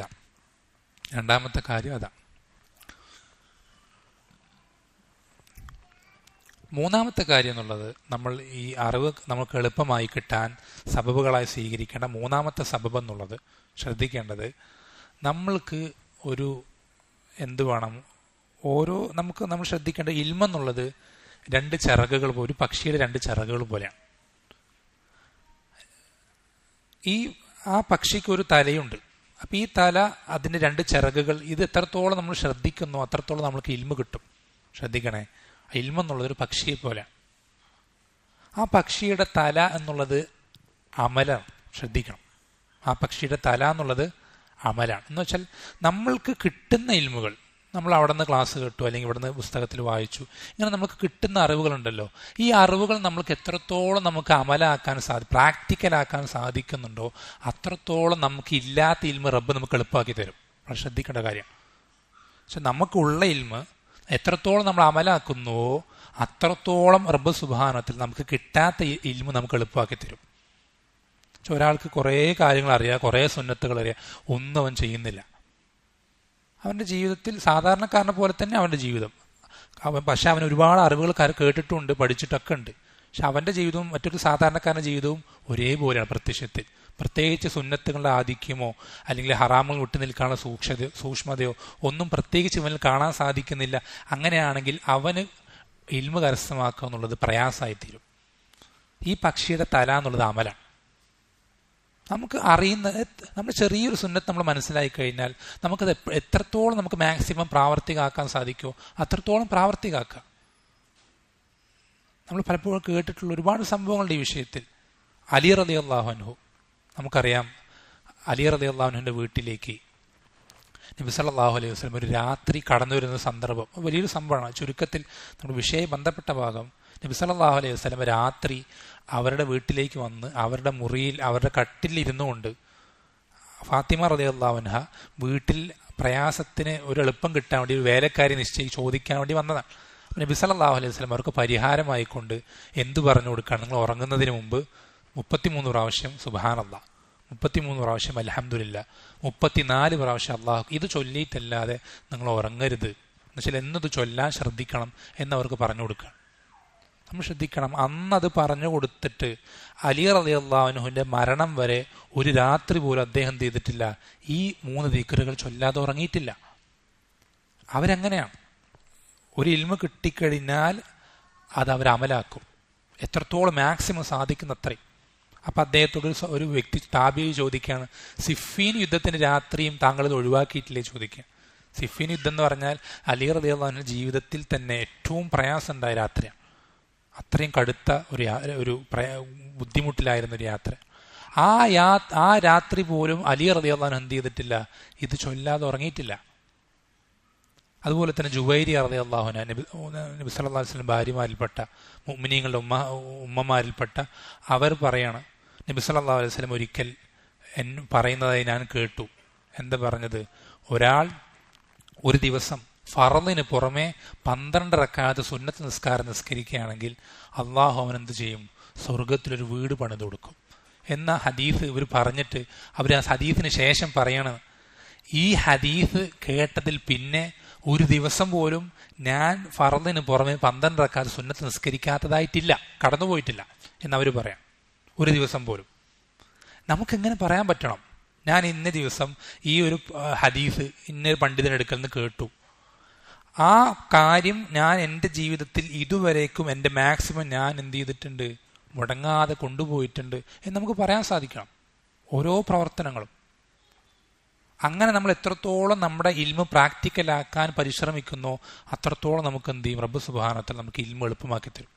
അതാണ്. മൂന്നാമത്തെ കാര്യം എന്നുള്ളത്, നമ്മൾ ഈ അറിവ് നമുക്ക് എളുപ്പമായി കിട്ടാൻ സബബുകളായി സ്വീകരിക്കേണ്ട മൂന്നാമത്തെ സബബ് എന്നുള്ളത്, ശ്രദ്ധിക്കേണ്ടത്, നമ്മൾക്ക് ഒരു എന്ത് വേണം, നമ്മൾ ശ്രദ്ധിക്കേണ്ട ഇൽമെന്നുള്ളത് രണ്ട് ചിറകുകൾ, ഒരു പക്ഷിയുടെ രണ്ട് ചിറകുകൾ പോലെയാണ്. ആ പക്ഷിക്ക് ഒരു തലയുണ്ട്. അപ്പം ഈ തല, അതിൻ്റെ രണ്ട് ചിറകുകൾ, ഇത് എത്രത്തോളം നമ്മൾ ശ്രദ്ധിക്കുന്നു അത്രത്തോളം നമ്മൾക്ക് ഇൽമ കിട്ടും. ശ്രദ്ധിക്കണേ, ഇൽമെന്നുള്ളത് ഒരു പക്ഷിയെ പോലെയാണ്. ആ പക്ഷിയുടെ തല എന്നുള്ളത് അമലാണ്. ശ്രദ്ധിക്കണം, ആ പക്ഷിയുടെ തല എന്നുള്ളത് അമലാണ്. എന്ന് വെച്ചാൽ നമ്മൾക്ക് കിട്ടുന്ന ഇൽമുകൾ, നമ്മൾ അവിടെ നിന്ന് ക്ലാസ് കേട്ടു, അല്ലെങ്കിൽ ഇവിടെ നിന്ന് പുസ്തകത്തിൽ വായിച്ചു, ഇങ്ങനെ നമുക്ക് കിട്ടുന്ന അറിവുകളുണ്ടല്ലോ, ഈ അറിവുകൾ നമ്മൾക്ക് എത്രത്തോളം നമുക്ക് അമലാക്കാൻ പ്രാക്ടിക്കലാക്കാൻ സാധിക്കുന്നുണ്ടോ അത്രത്തോളം നമുക്ക് ഇല്ലാത്ത ഇൽമ റബ്ബ് നമുക്ക് എളുപ്പമാക്കി തരും. അത് ശ്രദ്ധിക്കേണ്ട കാര്യമാണ്. പക്ഷെ നമുക്കുള്ള ഇൽമ എത്രത്തോളം നമ്മൾ അമലാക്കുന്നുവോ അത്രത്തോളം റബ്ബ് സുബ്ഹാനഹു വ തആല നമുക്ക് കിട്ടാത്ത ഇൽമ നമുക്ക് എളുപ്പമാക്കി തരും. പക്ഷെ ഒരാൾക്ക് കുറേ കാര്യങ്ങൾ അറിയാം, കുറേ സുന്നത്തുകൾ അറിയാം, ഒന്നും അവൻ ചെയ്യുന്നില്ല. അവൻ്റെ ജീവിതത്തിൽ സാധാരണക്കാരനെ പോലെ തന്നെ അവൻ്റെ ജീവിതം. പക്ഷെ അവൻ ഒരുപാട് അറിവുകൾ കേട്ടിട്ടുണ്ട്, പഠിച്ചിട്ടൊക്കെ ഉണ്ട്. പക്ഷെ അവൻ്റെ ജീവിതവും മറ്റൊരു സാധാരണക്കാരൻ്റെ ജീവിതവും ഒരേപോലെയാണ്. പ്രത്യേകിച്ച് സുന്നത്തുകളുടെ ആധിക്യമോ അല്ലെങ്കിൽ ഹറാമുകൾ വിട്ടു നിൽക്കാനുള്ള സൂക്ഷ്മതയോ ഒന്നും പ്രത്യേകിച്ച് ഇവനിൽ കാണാൻ സാധിക്കുന്നില്ല. അങ്ങനെയാണെങ്കിൽ അവന് ഇൽമ കരസ്ഥമാക്കുക എന്നുള്ളത് പ്രയാസമായിത്തീരും. ഈ പക്ഷിയുടെ തല എന്നുള്ളത് അമലാണ്. നമുക്ക് അറിയുന്ന നമ്മുടെ ചെറിയൊരു സുന്നത്ത് നമ്മൾ മനസ്സിലാക്കി കഴിഞ്ഞാൽ നമുക്കത് എത്രത്തോളം നമുക്ക് മാക്സിമം പ്രാവർത്തികമാക്കാൻ സാധിക്കുമോ അത്രത്തോളം പ്രാവർത്തികമാക്കാം. നമ്മൾ പലപ്പോഴും കേട്ടിട്ടുള്ള ഒരുപാട് സംഭവങ്ങളുടെ ഈ വിഷയത്തിൽ. അലി റളിയല്ലാഹു അൻഹു, നമുക്കറിയാം അലി റളിയല്ലാഹു അൻഹുവിന്റെ വീട്ടിലേക്ക് നബി സല്ലല്ലാഹു അലൈഹി വസല്ലം ഒരു രാത്രി കടന്നു വരുന്ന സന്ദർഭം വലിയൊരു സംഭവമാണ്. ചുരുക്കത്തിൽ നമ്മുടെ വിഷയം ബന്ധപ്പെട്ട ഭാഗം, നബി സല്ലല്ലാഹു അലൈഹി വസല്ലം രാത്രി അവരുടെ വീട്ടിലേക്ക് വന്ന് അവരുടെ മുറിയിൽ അവരുടെ കട്ടിലിരുന്നു കൊണ്ട് ഫാത്തിമ റളിയല്ലാഹു അൻഹ വീട്ടിൽ പ്രയാസത്തിന് ഒരു എളുപ്പം കിട്ടാൻ വേണ്ടി ഒരു വേലക്കാരി ചോദിക്കാൻ വേണ്ടി വന്നതാണ്. നബി സല്ലല്ലാഹു അലൈഹി വസല്ലം അവർക്ക് പരിഹാരമായിക്കൊണ്ട് എന്തു പറഞ്ഞു കൊടുക്കുകയാണ്? നിങ്ങൾ ഉറങ്ങുന്നതിന് മുമ്പ് 33 പ്രാവശ്യം സുബ്ഹാനല്ലാഹ്, 33 പ്രാവശ്യം അൽഹംദുലില്ലാ, 34 പ്രാവശ്യം അല്ലാഹു, ഇത് ചൊല്ലിയിട്ടല്ലാതെ നിങ്ങൾ ഉറങ്ങരുത്. എന്നുവെച്ചാൽ എന്നത് ചൊല്ലാൻ ശ്രദ്ധിക്കണം എന്നവർക്ക് പറഞ്ഞു കൊടുക്കണം. നമ്മൾ ശ്രദ്ധിക്കണം, അന്നത് പറഞ്ഞു കൊടുത്തിട്ട് അലി റളിയല്ലാഹു അൻഹുവിന്റെ മരണം വരെ ഒരു രാത്രി പോലും അദ്ദേഹം എന്ത് ചെയ്തിട്ടില്ല? ഈ 3 ദിക്റുകൾ ചൊല്ലാതെ ഉറങ്ങിയിട്ടില്ല. അവരങ്ങനെയാണ്. ഒരു ഇൽമ കിട്ടിക്കഴിഞ്ഞാൽ അത് അവർ അമലാക്കും, എത്രത്തോളം മാക്സിമം സാധിക്കുന്ന അത്രയും. അപ്പം അദ്ദേഹത്തോട് ഒരു വ്യക്തി താബിഈ ചോദിക്കുകയാണ്, സിഫീൻ യുദ്ധത്തിന് രാത്രിയും താങ്കൾ ഇത് ഒഴിവാക്കിയിട്ടില്ലേ ചോദിക്കുക. സിഫീൻ യുദ്ധം എന്ന് പറഞ്ഞാൽ അലി റളിയല്ലാഹു അൻഹു ജീവിതത്തിൽ തന്നെ ഏറ്റവും പ്രയാസം ഉണ്ടായ രാത്രിയാണ്. അത്രയും കടുത്ത ഒരു ബുദ്ധിമുട്ടിലായിരുന്ന ഒരു യാത്ര. ആ രാത്രി പോലും അലി റളിയല്ലാഹു അൻഹു എന്ത് ചെയ്തിട്ടില്ല? ഇത് ചൊല്ലാതെ ഉറങ്ങിയിട്ടില്ല. അതുപോലെ തന്നെ ജുബൈരി റളിയല്ലാഹു അൻഹു, നബി സല്ലല്ലാഹു അലൈഹി വസല്ലം ഭാര്യമാരിൽപ്പെട്ട മുഅ്മിനീങ്ങളുടെ ഉമ്മമാരിൽപ്പെട്ട അവർ പറയാണ്, നബി സല്ലല്ലാഹു അലൈഹി വസല്ലം ഒരിക്കൽ പറയുന്നതായി ഞാൻ കേട്ടു. എന്താ പറഞ്ഞത്? ഒരാൾ ഒരു ദിവസം ഫറളിന് പുറമെ 12 റക്അത്ത് സുന്നത്ത് നിസ്കാരം നിസ്കരിക്കുകയാണെങ്കിൽ അള്ളാഹു അവൻ എന്ത് ചെയ്യും? സ്വർഗത്തിലൊരു വീട് പണിത് കൊടുക്കും എന്ന ഹദീസ് ഇവർ പറഞ്ഞിട്ട് അവർ ആ ഹദീസിന് ശേഷം പറയണം, ഈ ഹദീസ് കേട്ടതിൽ പിന്നെ ഒരു ദിവസം പോലും ഞാൻ ഫറളിന് പുറമെ 12 റക്അത്ത് സുന്നത്ത് നിസ്കരിക്കാത്തതായിട്ടില്ല, കടന്നുപോയിട്ടില്ല എന്നവർ പറയാം. ഒരു ദിവസം പോലും. നമുക്കെങ്ങനെ പറയാൻ പറ്റണം? ഞാൻ ഇന്ന ദിവസം ഈ ഒരു ഹദീസ് ഇന്നൊരു പണ്ഡിതനെടുക്കൽ നിന്ന് കേട്ടു, ആ കാര്യം ഞാൻ എൻ്റെ ജീവിതത്തിൽ ഇതുവരേക്കും എൻ്റെ മാക്സിമം ഞാൻ എന്ത് ചെയ്തിട്ടുണ്ട്? മുടങ്ങാതെ കൊണ്ടുപോയിട്ടുണ്ട് എന്ന് നമുക്ക് പറയാൻ സാധിക്കണം. ഓരോ പ്രവർത്തനങ്ങളും അങ്ങനെ നമ്മൾ എത്രത്തോളം നമ്മുടെ ഇൽമ പ്രാക്ടിക്കലാക്കാൻ പരിശ്രമിക്കുന്നോ അത്രത്തോളം നമുക്ക് എന്ത് ചെയ്യും? റബ്ബ് സുബ്ഹാനഹു വ തആല നമുക്ക് ഇൽമ എളുപ്പമാക്കി തരും.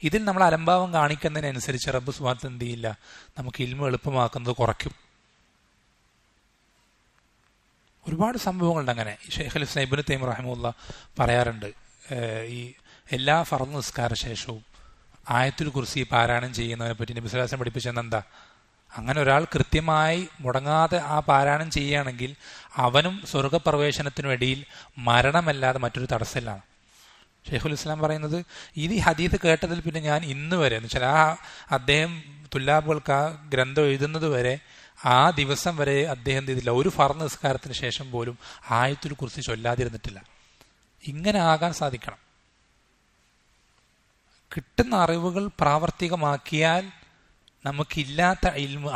ഇതിൽ നമ്മൾ അലംഭാവം കാണിക്കുന്നതിനനുസരിച്ച് റബ്ബ് സുബ്ഹാനഹു വ തആല എന്ത് ചെയ്യില്ല? നമുക്ക് ഇൽമ എളുപ്പമാക്കുന്നത് കുറയ്ക്കും. ഒരുപാട് സംഭവങ്ങളുണ്ട് അങ്ങനെ. ഷെയ്ഖുൽ ഇസ്ലാം ഇബ്നു തൈമിയ്യ റഹിമഹുല്ലാഹ് പറയാറുണ്ട്, ഈ എല്ലാ ഫർദ് നിസ്കാര ശേഷവും ആയത്തുൽ കുർസി പാരായണം ചെയ്യുന്നതിനെ പറ്റി നബി സ്വല്ലല്ലാഹു അലൈഹി വസല്ലം പഠിപ്പിച്ചത് എന്താ? അങ്ങനെ ഒരാൾ കൃത്യമായി മുടങ്ങാതെ ആ പാരായണം ചെയ്യുകയാണെങ്കിൽ അവനും സ്വർഗപ്രവേശനത്തിനും ഇടയിൽ മരണമല്ലാതെ മറ്റൊരു തടസ്സമില്ലാണ്. ഷെയ്ഖുൽ ഇസ്ലാം പറയുന്നത്, ഈ ഹദീസ് കേട്ടതിൽ പിന്നെ ഞാൻ ഇന്ന് വരെ എന്ന് വെച്ചാൽ അദ്ദേഹം തുല്ലാബുകൾക്ക് ആ ഗ്രന്ഥം എഴുതുന്നത് വരെ ആ ദിവസം വരെ അദ്ദേഹം ചെയ്തില്ല, ഒരു ഫർദ് നിസ്കാരത്തിന് ശേഷം പോലും ആയത്തുൽ കുർസി ചൊല്ലാതിരുന്നിട്ടില്ല. ഇങ്ങനെ ആകാൻ സാധിക്കണം. കിട്ടുന്ന അറിവുകൾ പ്രാവർത്തികമാക്കിയാൽ നമുക്കില്ലാത്ത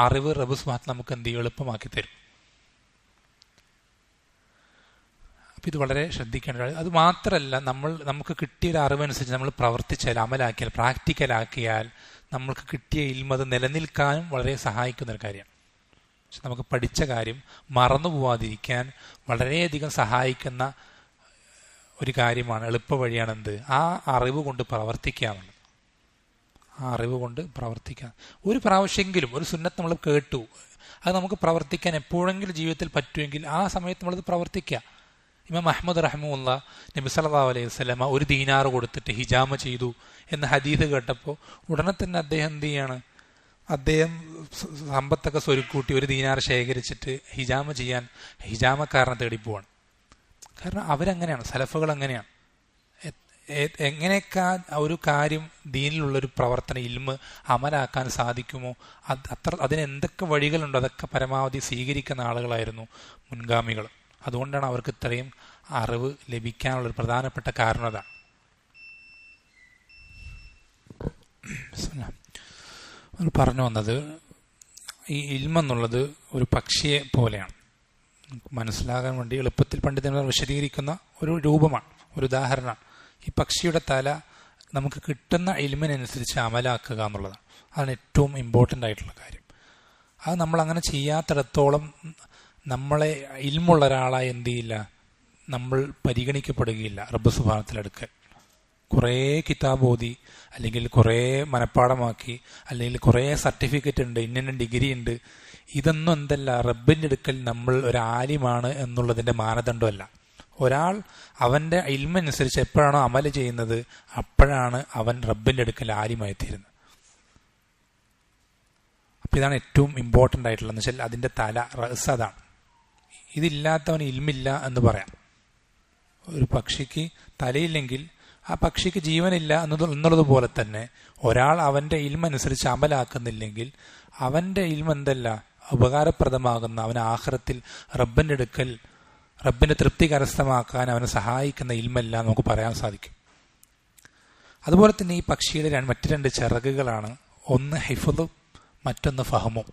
അറിവ് റബ്ബ് സുബ്ഹാനഹു വ തആല നമുക്ക് എന്ത് ചെയ്യും? എളുപ്പമാക്കി തരും. അപ്പം ഇത് വളരെ ശ്രദ്ധിക്കേണ്ട. അത് മാത്രമല്ല, നമുക്ക് കിട്ടിയൊരു അറിവനുസരിച്ച് നമ്മൾ പ്രവർത്തിച്ചാൽ, അമലാക്കിയാൽ, പ്രാക്ടിക്കലാക്കിയാൽ നമ്മൾക്ക് കിട്ടിയ ഇൽമ അത് നിലനിൽക്കാനും വളരെ സഹായിക്കുന്നൊരു കാര്യമാണ്. പക്ഷെ നമുക്ക് പഠിച്ച കാര്യം മറന്നു പോവാതിരിക്കാൻ വളരെയധികം സഹായിക്കുന്ന ഒരു കാര്യമാണ്, എളുപ്പ വഴിയാണ് എന്ത്? ആ അറിവ് കൊണ്ട് പ്രവർത്തിക്കാമെന്നുള്ളത്. ആ അറിവ് കൊണ്ട് പ്രവർത്തിക്കാം. ഒരു പ്രാവശ്യമെങ്കിലും ഒരു സുന്നത്ത് നമ്മൾ കേട്ടു, അത് നമുക്ക് പ്രവർത്തിക്കാൻ എപ്പോഴെങ്കിലും ജീവിതത്തിൽ പറ്റുമെങ്കിൽ ആ സമയത്ത് നമ്മളത് പ്രവർത്തിക്കുക. ഇമാം അഹ്മദ് റഹിമഹുല്ലാഹ് നബി സല്ലല്ലാഹു അലൈഹി വസല്ലമ 1 ദീനാർ കൊടുത്തിട്ട് ഹിജാമ ചെയ്തു എന്ന ഹദീസ് കേട്ടപ്പോൾ ഉടനെ തന്നെ അദ്ദേഹം എന്ത് ചെയ്യാണ്? അദ്ദേഹം സമ്പത്തൊക്കെ സ്വരുക്കൂട്ടി 1 ദീനാർ ശേഖരിച്ചിട്ട് ഹിജാമ ചെയ്യാൻ ഹിജാമക്കാരനെ തേടിപ്പോവാണ്. കാരണം അവരങ്ങനെയാണ്, സലഫുകൾ അങ്ങനെയാണ്. എങ്ങനെയൊക്കെ ഒരു കാര്യം ദീനിലുള്ളൊരു പ്രവർത്തനം ഇൽമ അമലാക്കാൻ സാധിക്കുമോ അതിനെന്തൊക്കെ വഴികളുണ്ടോ അതൊക്കെ പരമാവധി സ്വീകരിക്കുന്ന ആളുകളായിരുന്നു മുൻഗാമികൾ. അതുകൊണ്ടാണ് അവർക്ക് ഇത്രയും അറിവ് ലഭിക്കാനുള്ളൊരു പ്രധാനപ്പെട്ട കാരണം അതാണ്. പറഞ്ഞു വന്നത്, ഈ ഇൽമെന്നുള്ളത് ഒരു പക്ഷിയെ പോലെയാണ്. മനസ്സിലാകാൻ വേണ്ടി എളുപ്പത്തിൽ പണ്ഡിതന്മാർ വിശദീകരിക്കുന്ന ഒരു രൂപമാണ്, ഒരു ഉദാഹരണമാണ്. ഈ പക്ഷിയുടെ തല നമുക്ക് കിട്ടുന്ന ഇൽമിനനുസരിച്ച് അമലാക്കുക എന്നുള്ളതാണ്. അതാണ് ഏറ്റവും ഇമ്പോർട്ടൻ്റ് ആയിട്ടുള്ള കാര്യം. അത് നമ്മൾ അങ്ങനെ ചെയ്യാത്തിടത്തോളം നമ്മളെ ഇൽമുള്ള ഒരാളായി എന്ത് ചെയ്യില്ല, നമ്മൾ പരിഗണിക്കപ്പെടുകയില്ല റബ്ബ് സുബ്ഹാനഹുവതആലയുടെ. കുറേ കിതാബ് ഓതി, അല്ലെങ്കിൽ കുറേ മനപ്പാടമാക്കി, അല്ലെങ്കിൽ കുറേ സർട്ടിഫിക്കറ്റ് ഉണ്ട്, ഇന്ന ഡിഗ്രി ഉണ്ട്, ഇതൊന്നും എന്തല്ല റബ്ബിൻ്റെ അടുക്കൽ നമ്മൾ ഒരു ആലിമാണ് എന്നുള്ളതിൻ്റെ മാനദണ്ഡമല്ല. ഒരാൾ അവൻ്റെ ഇൽമനുസരിച്ച് എപ്പോഴാണോ അമല് ചെയ്യുന്നത് അപ്പോഴാണ് അവൻ റബ്ബിൻ്റെ അടുക്കൽ ആലിമായി തീരുന്നത്. അപ്പം ഇതാണ് ഏറ്റവും ഇമ്പോർട്ടൻ്റ് ആയിട്ടുള്ളത്. എന്ന് വെച്ചാൽ അതിൻ്റെ തല റഅസ് അതാണ്. ഇതില്ലാത്തവന് ഇൽമില്ല എന്ന് പറയാം. ഒരു പക്ഷിക്ക് തലയില്ലെങ്കിൽ ആ പക്ഷിക്ക് ജീവനില്ല എന്നുള്ളത് പോലെ തന്നെ ഒരാൾ അവൻ്റെ ഇൽമനുസരിച്ച് അമലാക്കുന്നില്ലെങ്കിൽ അവൻ്റെ ഇൽമ എന്തല്ല ഉപകാരപ്രദമാകുന്ന, അവന് ആഖിറത്തിൽ റബ്ബിൻ്റെ അടുക്കൽ റബ്ബിൻ്റെ തൃപ്തി കരസ്ഥമാക്കാൻ അവനെ സഹായിക്കുന്ന ഇൽമല്ല നമുക്ക് പറയാൻ സാധിക്കും. അതുപോലെ തന്നെ ഈ പക്ഷിയുടെ മറ്റു രണ്ട് ചിറകുകളാണ്, ഒന്ന് ഹിഫ്ളും മറ്റൊന്ന് ഫഹമും.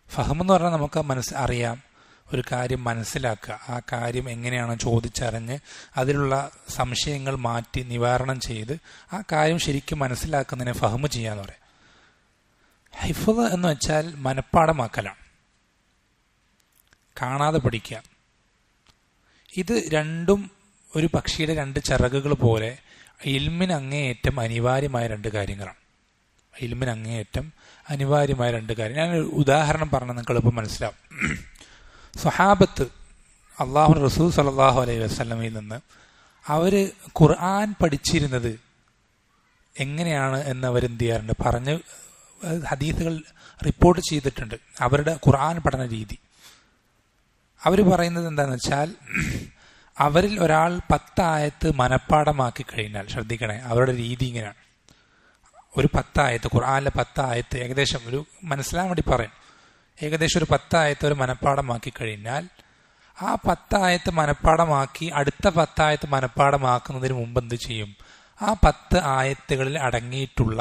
ഫഹം എന്ന് പറഞ്ഞാൽ നമുക്ക് അറിയാം, ഒരു കാര്യം മനസ്സിലാക്കുക, ആ കാര്യം എങ്ങനെയാണോ ചോദിച്ചറിഞ്ഞ് അതിലുള്ള സംശയങ്ങൾ മാറ്റി നിവാരണം ചെയ്ത് ആ കാര്യം ശരിക്കും മനസ്സിലാക്കുന്നതിനെ ഫഹ്മ് ചെയ്യാന്ന് പറയാം. ഹിഫ്ള് എന്ന് വെച്ചാൽ മനപ്പാടമാക്കലാണ്, കാണാതെ പഠിക്കുക. ഇത് രണ്ടും ഒരു പക്ഷിയുടെ രണ്ട് ചിറകുകൾ പോലെ ഇൽമിന് അങ്ങേയറ്റം അനിവാര്യമായ രണ്ട് കാര്യങ്ങളാണ്. ഇൽമിന് അങ്ങേയറ്റം അനിവാര്യമായ രണ്ട് കാര്യം. ഞാനൊരു ഉദാഹരണം പറഞ്ഞാൽ നിങ്ങൾക്ക് എളുപ്പം മനസ്സിലാവും. സ്വഹാബത്ത് അള്ളാഹു റസൂൽ സല്ലല്ലാഹു അലൈഹി വസല്ലമയിൽ നിന്ന് അവർ ഖുർആൻ പഠിച്ചിരുന്നത് എങ്ങനെയാണ് എന്ന് അവരെന്ത് ചെയ്യാറുണ്ട്, പറഞ്ഞ് ഹദീസുകൾ റിപ്പോർട്ട് ചെയ്തിട്ടുണ്ട്. അവരുടെ ഖുർആൻ പഠന രീതി അവർ പറയുന്നത് എന്താണെന്ന് വെച്ചാൽ, അവരിൽ ഒരാൾ 10 ആയത്ത് മനപ്പാടമാക്കി കഴിഞ്ഞാൽ, ശ്രദ്ധിക്കണേ, അവരുടെ രീതി ഇങ്ങനെയാണ്. ഒരു 10 ആയത്ത്, ഖുർആനിലെ 10 ആയത്ത് ഏകദേശം ഒരു മനസ്സിലാൻ വേണ്ടി പറയും, ഏകദേശം ഒരു 10 ആയത്ത് ഒരു മനപ്പാടമാക്കി കഴിഞ്ഞാൽ ആ 10 ആയത്ത് മനപ്പാടമാക്കി അടുത്ത 10 ആയത്ത് മനപ്പാടമാക്കുന്നതിന് മുമ്പ് എന്ത് ചെയ്യും, ആ 10 ആയത്തുകളിൽ അടങ്ങിയിട്ടുള്ള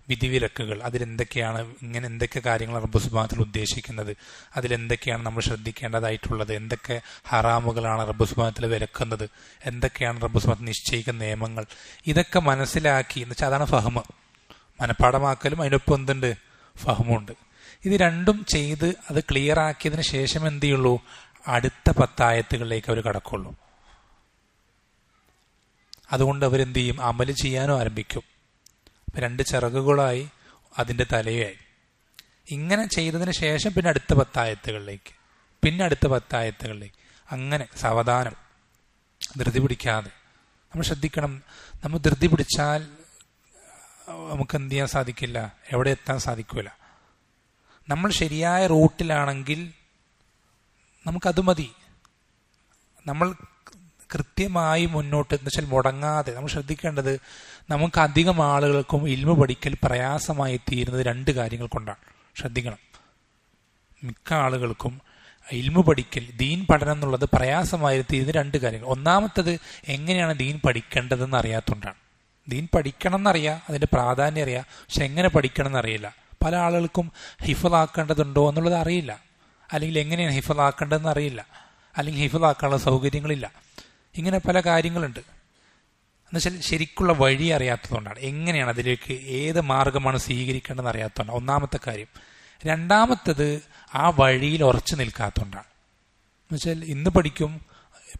വിധിവിലക്കുകൾ, അതിലെന്തൊക്കെയാണ്, ഇങ്ങനെ എന്തൊക്കെ കാര്യങ്ങൾ റബ്ബ് സുബ്ഹാനഹു ഉദ്ദേശിക്കുന്നത്, അതിലെന്തൊക്കെയാണ് നമ്മൾ ശ്രദ്ധിക്കേണ്ടതായിട്ടുള്ളത്, എന്തൊക്കെ ഹറാമുകളാണ് റബ്ബ് സുബ്ഹാനഹു വിലക്കുന്നത്, എന്തൊക്കെയാണ് റബ്ബ് സുബ്ഹാനഹു നിശ്ചയിക്കുന്ന നിയമങ്ങൾ, ഇതൊക്കെ മനസ്സിലാക്കി എന്ന് വെച്ചാൽ അതാണ് ഫഹ്മ്. മനപ്പാടമാക്കലും അതിനൊപ്പം എന്തുണ്ട്, ഫഹ്മുണ്ട്. ഇത് രണ്ടും ചെയ്ത് അത് ക്ലിയർ ആക്കിയതിന് ശേഷം എന്ത് ചെയ്യുള്ളൂ, അടുത്ത 10 ആയത്തുകളിലേക്ക് അവർ കടക്കുള്ളൂ. അതുകൊണ്ട് അവരെന്ത് ചെയ്യും, അമല് ചെയ്യാനും ആരംഭിക്കും. രണ്ട് ചിറകുകളായി അതിൻ്റെ തലയായി. ഇങ്ങനെ ചെയ്തതിന് ശേഷം പിന്നെ അടുത്ത 10 ആയത്തുകളിലേക്ക്, പിന്നെ അടുത്ത 10 ആയത്തുകളിലേക്ക്, അങ്ങനെ സാവധാനം, ധൃതി പിടിക്കാതെ. നമ്മൾ ശ്രദ്ധിക്കണം, നമ്മൾ ധൃതി പിടിച്ചാൽ നമുക്ക് എന്ത് ചെയ്യാൻ സാധിക്കില്ല, എവിടെ എത്താൻ സാധിക്കില്ല. നമ്മൾ ശരിയായ റൂട്ടിലാണെങ്കിൽ നമുക്കത് മതി. നമ്മൾ കൃത്യമായി മുന്നോട്ട് എന്ന് വെച്ചാൽ മുടങ്ങാതെ. നമ്മൾ ശ്രദ്ധിക്കേണ്ടത്, നമുക്ക് അധികം ആളുകൾക്കും ഇൽമു പഠിക്കൽ പ്രയാസമായി തീരുന്നത് 2 കാര്യങ്ങൾ കൊണ്ടാണ്. ശ്രദ്ധിക്കണം, മിക്ക ആളുകൾക്കും ഇൽമു പഠിക്കൽ, ദീൻ പഠനം എന്നുള്ളത് പ്രയാസമായി തീരുന്നത് 2 കാര്യങ്ങൾ. ഒന്നാമത്തത്, എങ്ങനെയാണ് ദീൻ പഠിക്കേണ്ടതെന്ന് അറിയാത്തതുകൊണ്ടാണ്. ദീൻ പഠിക്കണം എന്നറിയാം, അതിൻ്റെ പ്രാധാന്യം അറിയാം, പക്ഷെ എങ്ങനെ പഠിക്കണം എന്നറിയില്ല. പല ആളുകൾക്കും ഹിഫ്ളാക്കേണ്ടതുണ്ടോ എന്നുള്ളത് അറിയില്ല, അല്ലെങ്കിൽ എങ്ങനെയാണ് ഹിഫ്ളാക്കേണ്ടതെന്ന് അറിയില്ല, അല്ലെങ്കിൽ ഹിഫ്ളാക്കാനുള്ള സൗകര്യങ്ങളില്ല. ഇങ്ങനെ പല കാര്യങ്ങളുണ്ട്. എന്നുവെച്ചാൽ ശരിക്കുള്ള വഴി അറിയാത്തതുകൊണ്ടാണ്, എങ്ങനെയാണ് അതിലേക്ക് ഏത് മാർഗമാണ് സ്വീകരിക്കേണ്ടതെന്ന് അറിയാത്തതുകൊണ്ടാണ് ഒന്നാമത്തെ കാര്യം. രണ്ടാമത്തത്, ആ വഴിയിൽ ഉറച്ചു നിൽക്കാത്തതുകൊണ്ടാണ്. എന്നുവെച്ചാൽ ഇന്ന് പഠിക്കും,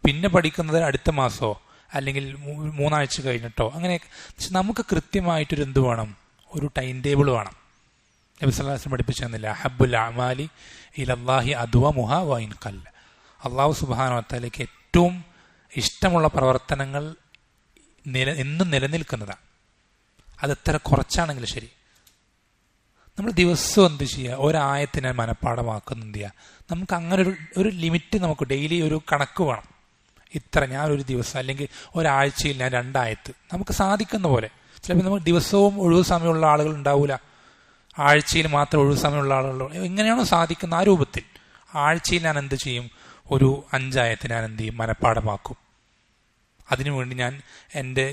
പിന്നെ പഠിക്കുന്നത് അടുത്ത മാസമോ അല്ലെങ്കിൽ 3 ആഴ്ച കഴിഞ്ഞിട്ടോ, അങ്ങനെ. നമുക്ക് കൃത്യമായിട്ടൊരു എന്ത് വേണം, ഒരു ടൈം ടേബിൾ വേണം. നബി സല്ലല്ലാഹു അലൈഹി വസല്ലം പഠിപ്പിച്ചു തന്നില്ല, അഹബ്ബുൽ അഅമാലി ഇലല്ലാഹി അദ്വമുഹാ വഇൻ ഖല്ല. അല്ലാഹു സുബ്ഹാനഹു വ തആലയ്ക്ക് ഏറ്റവും ഇഷ്ടമുള്ള പ്രവർത്തനങ്ങൾ എന്നും നിലനിൽക്കുന്നതാണ്. അത് എത്ര കുറച്ചാണെങ്കിലും ശരി. നമ്മൾ ദിവസവും എന്ത് ചെയ്യുക, ഒരായത്തിനെ മനപ്പാടമാക്കുന്ന എന്ത് ചെയ്യുക, നമുക്ക് അങ്ങനെ ഒരു ലിമിറ്റ്, നമുക്ക് ഡെയിലി ഒരു കണക്ക് വേണം. ഇത്ര, ഞാനൊരു ദിവസം അല്ലെങ്കിൽ ഒരാഴ്ചയിൽ ഞാൻ 2 ആയത്ത്, നമുക്ക് സാധിക്കുന്ന പോലെ. ചിലപ്പോൾ നമുക്ക് ദിവസവും ഒഴിവ് സമയമുള്ള ആളുകൾ ഉണ്ടാവില്ല, ആഴ്ചയിൽ മാത്രം ഒഴിവ് സമയമുള്ള ആളുകൾ. എങ്ങനെയാണോ സാധിക്കുന്ന ആ രൂപത്തിൽ ആഴ്ചയിൽ ഞാൻ എന്ത് ചെയ്യും, ഒരു 5 ആയത്ത് ഞാൻ എന്ത് ചെയ്യും, മനപ്പാടമാക്കും. അതിനുവേണ്ടി ഞാൻ എൻ്റെ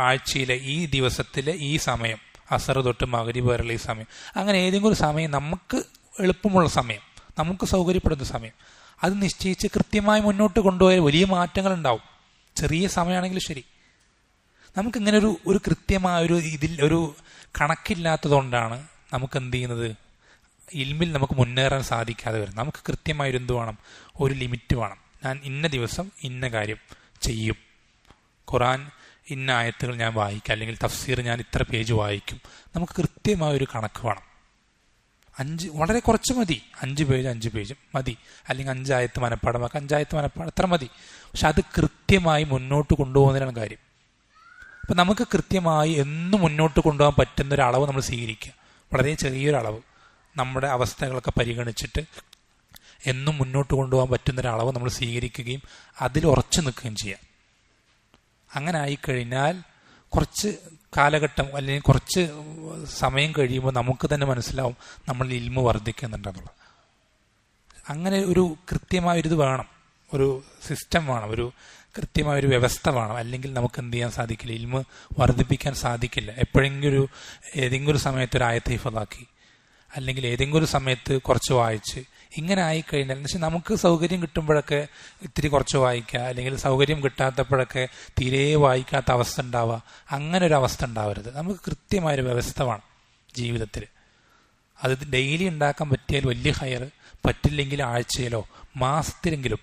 ആഴ്ചയിലെ ഈ ദിവസത്തിലെ ഈ സമയം, അസർ തൊട്ട് മഗ്രിബ് വരെയുള്ള ഈ സമയം, അങ്ങനെ ഏതെങ്കിലും ഒരു സമയം, നമുക്ക് എളുപ്പമുള്ള സമയം, നമുക്ക് സൗകര്യപ്പെടുന്ന സമയം, അത് നിശ്ചയിച്ച് കൃത്യമായി മുന്നോട്ട് കൊണ്ടുപോയാൽ വലിയ മാറ്റങ്ങൾ ഉണ്ടാവും. ചെറിയ സമയമാണെങ്കിലും ശരി. നമുക്കിങ്ങനെ ഒരു കൃത്യമായ ഇതിൽ ഒരു കണക്കില്ലാത്തതുകൊണ്ടാണ് നമുക്ക് എന്ത് ചെയ്യുന്നത്, ഇൽമിൽ നമുക്ക് മുന്നേറാൻ സാധിക്കാതെ വരും. നമുക്ക് കൃത്യമായൊരു എന്ത് വേണം, ഒരു ലിമിറ്റ് വേണം. ഞാൻ ഇന്ന ദിവസം ഇന്ന കാര്യം ചെയ്യും, ഖുർആൻ ഇന്ന ആയത്തുകൾ ഞാൻ വായിക്കും, അല്ലെങ്കിൽ തഫ്സീർ ഞാൻ ഇത്ര പേജ് വായിക്കും. നമുക്ക് കൃത്യമായൊരു കണക്ക് വേണം. വളരെ കുറച്ച് മതി, 5 പേജ് മതി, അല്ലെങ്കിൽ 5 ആയത്ത് മനപ്പാടമാക്കുക, 5 ആയത്ത് മനപ്പാടം അത്ര മതി. പക്ഷെ അത് കൃത്യമായി മുന്നോട്ട് കൊണ്ടുപോകുന്നതിനാണ് കാര്യം. അപ്പം നമുക്ക് കൃത്യമായി എന്നും മുന്നോട്ട് കൊണ്ടുപോകാൻ പറ്റുന്ന ഒരു അളവ് നമ്മൾ സ്വീകരിക്കുക. വളരെ ചെറിയൊരളവ്, നമ്മുടെ അവസ്ഥകളൊക്കെ പരിഗണിച്ചിട്ട് എന്നും മുന്നോട്ട് കൊണ്ടുപോകാൻ പറ്റുന്നൊരളവ് നമ്മൾ സ്വീകരിക്കുകയും അതിൽ ഉറച്ചു നിൽക്കുകയും ചെയ്യാം. അങ്ങനെ ആയിക്കഴിഞ്ഞാൽ കുറച്ച് കാലഘട്ടം അല്ലെങ്കിൽ കുറച്ച് സമയം കഴിയുമ്പോൾ നമുക്ക് തന്നെ മനസ്സിലാവും നമ്മൾ ഇൽമ് വർദ്ധിക്കുന്നുണ്ടെന്നുള്ളത്. അങ്ങനെ ഒരു കൃത്യമായൊരിത് വേണം, ഒരു സിസ്റ്റം വേണം, ഒരു കൃത്യമായൊരു വ്യവസ്ഥ വേണം. അല്ലെങ്കിൽ നമുക്ക് എന്ത് ചെയ്യാൻ സാധിക്കില്ല, ഇൽമ് വർദ്ധിപ്പിക്കാൻ സാധിക്കില്ല. എപ്പോഴെങ്കിലും ഏതെങ്കിലും ഒരു സമയത്ത് ഒരു ആയത്ത് ഹിഫ്ളാക്കി, അല്ലെങ്കിൽ ഏതെങ്കിലും ഒരു സമയത്ത് കുറച്ച് വായിച്ച്, ഇങ്ങനെ ആയിക്കഴിഞ്ഞാൽ എന്ന് വെച്ചാൽ നമുക്ക് സൗകര്യം കിട്ടുമ്പോഴൊക്കെ ഇത്തിരി കുറച്ച് വായിക്കുക, അല്ലെങ്കിൽ സൗകര്യം കിട്ടാത്തപ്പോഴൊക്കെ തീരെ വായിക്കാത്ത അവസ്ഥ ഉണ്ടാവുക. അങ്ങനെ ഒരു അവസ്ഥ ഉണ്ടാവരുത്. നമുക്ക് കൃത്യമായൊരു വ്യവസ്ഥ വേണം ജീവിതത്തിൽ. അത് ഡെയിലി ഉണ്ടാക്കാൻ പറ്റിയാൽ വലിയ ഹയർ, പറ്റില്ലെങ്കിൽ ആഴ്ചയിലോ മാസത്തിലെങ്കിലും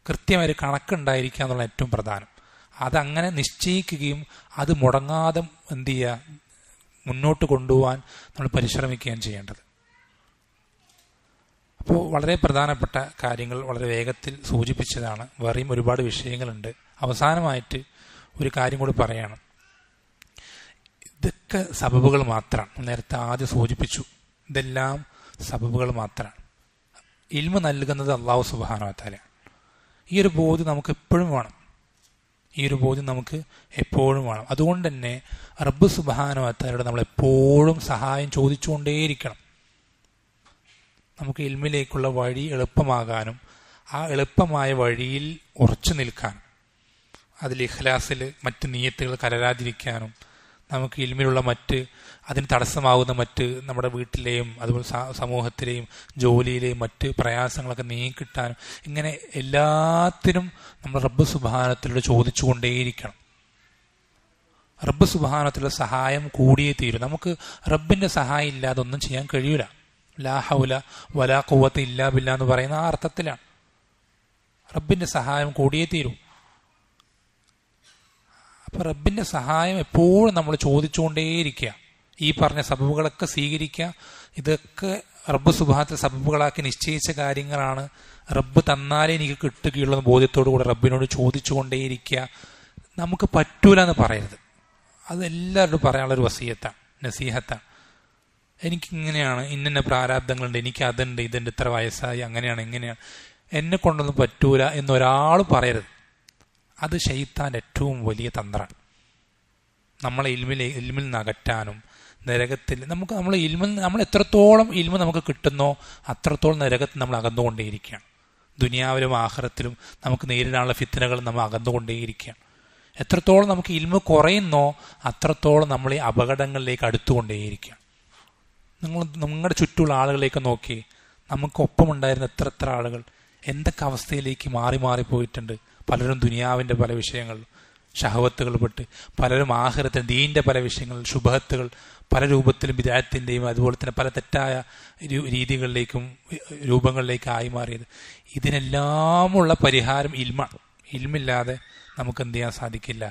കൃത്യമായൊരു കണക്കുണ്ടായിരിക്കുക എന്നുള്ള ഏറ്റവും പ്രധാനം. അതങ്ങനെ നിശ്ചയിക്കുകയും അത് മുടങ്ങാതെ എന്ത് ചെയ്യുക, മുന്നോട്ട് കൊണ്ടുപോകാൻ നമ്മൾ പരിശ്രമിക്കുകയും ചെയ്യേണ്ടത്. അപ്പോൾ വളരെ പ്രധാനപ്പെട്ട കാര്യങ്ങൾ വളരെ വേഗത്തിൽ സൂചിപ്പിച്ചതാണ്. വേറെയും ഒരുപാട് വിഷയങ്ങളുണ്ട്. അവസാനമായിട്ട് ഒരു കാര്യം കൂടി പറയാണ്. ഇതൊക്കെ സബബുകൾ മാത്രമാണ്. നേരത്തെ ആദ്യം സൂചിപ്പിച്ചു, ഇതെല്ലാം സബബുകൾ മാത്രമാണ്. ഇൽമ നൽകുന്നത് അല്ലാഹു സുബ്ഹാനഹു വ തആലയാണ്. ഈ ഒരു ബോധ്യം നമുക്ക് എപ്പോഴും വേണം. അതുകൊണ്ട് തന്നെ റബ്ബ് സുബ്ഹാനഹു വ തആലയോട് നമ്മളെപ്പോഴും സഹായം ചോദിച്ചുകൊണ്ടേയിരിക്കണം. നമുക്ക് ഇൽമിലേക്കുള്ള വഴി എളുപ്പമാകാനും ആ എളുപ്പമായ വഴിയിൽ ഉറച്ചു നിൽക്കാനും അതിൽ ഇഖ്ലാസിൽ മറ്റ് നിയ്യത്തുകൾ കലരാതിരിക്കാനും നമുക്ക് ഇൽമിലുള്ള അതിന് തടസ്സമാകുന്ന നമ്മുടെ വീട്ടിലെയും അതുപോലെ സമൂഹത്തിലെയും ജോലിയിലെയും മറ്റ് പ്രയാസങ്ങളൊക്കെ നീങ്ങിക്കിട്ടാനും, ഇങ്ങനെ എല്ലാത്തിനും നമ്മൾ റബ്ബ് സുബ്ഹാനഹു ചോദിച്ചുകൊണ്ടേയിരിക്കണം. റബ്ബ് സുബ്ഹാനഹു സഹായം കൂടിയേ തീരും. നമുക്ക് റബ്ബിന്റെ സഹായം ഇല്ലാതെ ഒന്നും ചെയ്യാൻ കഴിയൂല. ലാ ഹൗല വലാ ഖുവത ഇല്ലാ ബില്ലാ എന്ന് പറയുന്ന ആ അർത്ഥത്തിലാണ്. റബ്ബിന്റെ സഹായം കൂടിയേ തീരൂ. അപ്പൊ റബ്ബിന്റെ സഹായം എപ്പോഴും നമ്മൾ ചോദിച്ചുകൊണ്ടേയിരിക്കുക. ഈ പറഞ്ഞ സബബുകളൊക്കെ സ്വീകരിക്കുക. ഇതൊക്കെ റബ്ബ് സുബ്ഹാനഹു സബബുകളാക്കി നിശ്ചയിച്ച കാര്യങ്ങളാണ്. റബ്ബ് തന്നാലേ എനിക്ക് കിട്ടുകയുള്ളൂ ബോധ്യത്തോടു കൂടെ റബ്ബിനോട് ചോദിച്ചുകൊണ്ടേയിരിക്കുക. നമുക്ക് പറ്റൂല എന്ന് പറയരുത്. അത് എല്ലാവരോടും പറയാനുള്ളൊരു വസിയത്താണ്, നസീഹത്താണ്. എനിക്കിങ്ങനെയാണ്, ഇന്ന പ്രാരാബ്ദങ്ങളുണ്ട്, എനിക്ക് അതുണ്ട്, ഇതുണ്ട്, ഇത്ര വയസ്സായി, അങ്ങനെയാണ്, ഇങ്ങനെയാണ്, എന്നെ കൊണ്ടൊന്നും പറ്റൂല എന്നൊരാളും പറയരുത്. അത് ശൈത്താൻ്റെ ഏറ്റവും വലിയ തന്ത്രമാണ്. നമ്മളെ ഇൽമിൽ നിന്ന് അകറ്റാനും നരകത്തിൽ നമ്മൾ എത്രത്തോളം ഇൽമ നമുക്ക് കിട്ടുന്നോ അത്രത്തോളം നരകത്തിൽ നമ്മൾ അകന്നുകൊണ്ടേയിരിക്കുകയാണ്. ദുനിയാവിലും ആഖിറത്തിലും നമുക്ക് നേരിടാനുള്ള ഫിത്നകൾ നമ്മൾ അകന്നുകൊണ്ടേയിരിക്കുകയാണ്. എത്രത്തോളം നമുക്ക് ഇൽമ കുറയുന്നോ അത്രത്തോളം നമ്മൾ ഈ അപകടങ്ങളിലേക്ക് അടുത്തുകൊണ്ടേയിരിക്കുകയാണ്. നിങ്ങളുടെ ചുറ്റുമുള്ള ആളുകളിലേക്ക് നോക്കി, നമുക്കൊപ്പമുണ്ടായിരുന്ന എത്ര ആളുകൾ എന്തൊക്കെ അവസ്ഥയിലേക്ക് മാറിപ്പോയിട്ടുണ്ട്. പലരും ദുനിയാവിൻ്റെ പല വിഷയങ്ങൾ ഷഹവത്തുകൾ പെട്ട്, പലരും ആഖിറത്തിന് ദീനിൻ്റെ പല വിഷയങ്ങൾ ശുബഹത്തുകൾ പല രൂപത്തിലും ബിദഅത്തിൻ്റെയും അതുപോലെ തന്നെ പല തെറ്റായ രീതികളിലേക്കും രൂപങ്ങളിലേക്കും ആയി മാറിയത്. ഇതിനെല്ലാമുള്ള പരിഹാരം ഇൽമാണ്. ഇൽമില്ലാതെ നമുക്ക് എന്ത് ചെയ്യാൻ സാധിക്കില്ല,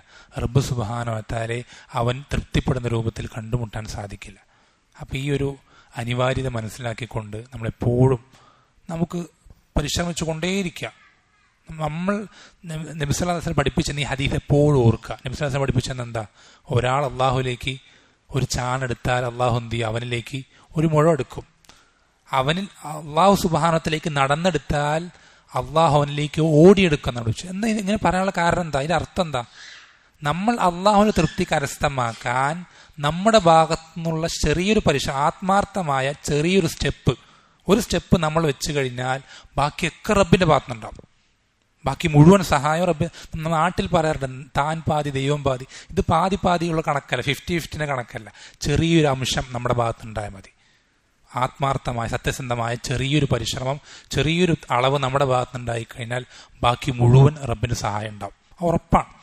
റബ്ബ് സുബ്ഹാനഹു വ തആലയെ അവൻ തൃപ്തിപ്പെടുന്ന രൂപത്തിൽ കണ്ടുമുട്ടാൻ സാധിക്കില്ല. അപ്പം ഈ ഒരു അനിവാര്യത മനസ്സിലാക്കിക്കൊണ്ട് നമ്മളെപ്പോഴും നമുക്ക് പരിശ്രമിച്ചു കൊണ്ടേയിരിക്കുക. നമ്മൾ നബി സല്ലല്ലാഹു അലൈഹി വസല്ലം പഠിപ്പിച്ച ഈ ഹദീസ് എപ്പോഴും ഓർക്കുക. നബി സല്ലല്ലാഹു അലൈഹി വസല്ലം പഠിപ്പിച്ചത് എന്താ? ഒരാൾ അള്ളാഹുലേക്ക് ഒരു ചാണെടുത്താൽ അള്ളാഹു എന്ത് ചെയ്യും? അവനിലേക്ക് ഒരു മുഴം എടുക്കും. അവനിൽ അള്ളാഹു സുബ്ഹാനഹുവതആലയിലേക്ക് നടന്നെടുത്താൽ അള്ളാഹു അവനിലേക്ക് ഓടിയെടുക്കുന്ന എന്താ ഇങ്ങനെ പറയാനുള്ള കാരണം എന്താ? ഇതിന്റെ അർത്ഥം എന്താ? നമ്മൾ അള്ളാഹുവിന്റെ തൃപ്തി കരസ്ഥമാക്കാൻ നമ്മുടെ ഭാഗത്തു നിന്നുള്ള ചെറിയൊരു ആത്മാർത്ഥമായ ചെറിയൊരു ഒരു സ്റ്റെപ്പ് നമ്മൾ വെച്ച് കഴിഞ്ഞാൽ ബാക്കിയൊക്കെ റബ്ബിന്റെ ഭാഗത്തുനിന്നുണ്ടാവും. ബാക്കി മുഴുവൻ സഹായം റബ്ബ്. നമ്മൾ നാട്ടിൽ പറയാറുണ്ട്, താൻ പാതി ദൈവം പാതി. ഇത് പാതിയുള്ള കണക്കല്ല, 50-50 കണക്കല്ല. ചെറിയൊരു അംശം നമ്മുടെ ഭാഗത്തുണ്ടായാൽ മതി. ആത്മാർത്ഥമായ സത്യസന്ധമായ ചെറിയൊരു പരിശ്രമം, ചെറിയൊരു അളവ് നമ്മുടെ ഭാഗത്തുനിന്നുണ്ടായി കഴിഞ്ഞാൽ ബാക്കി മുഴുവൻ റബ്ബിന് സഹായം ഉണ്ടാവും, ഉറപ്പാണ്.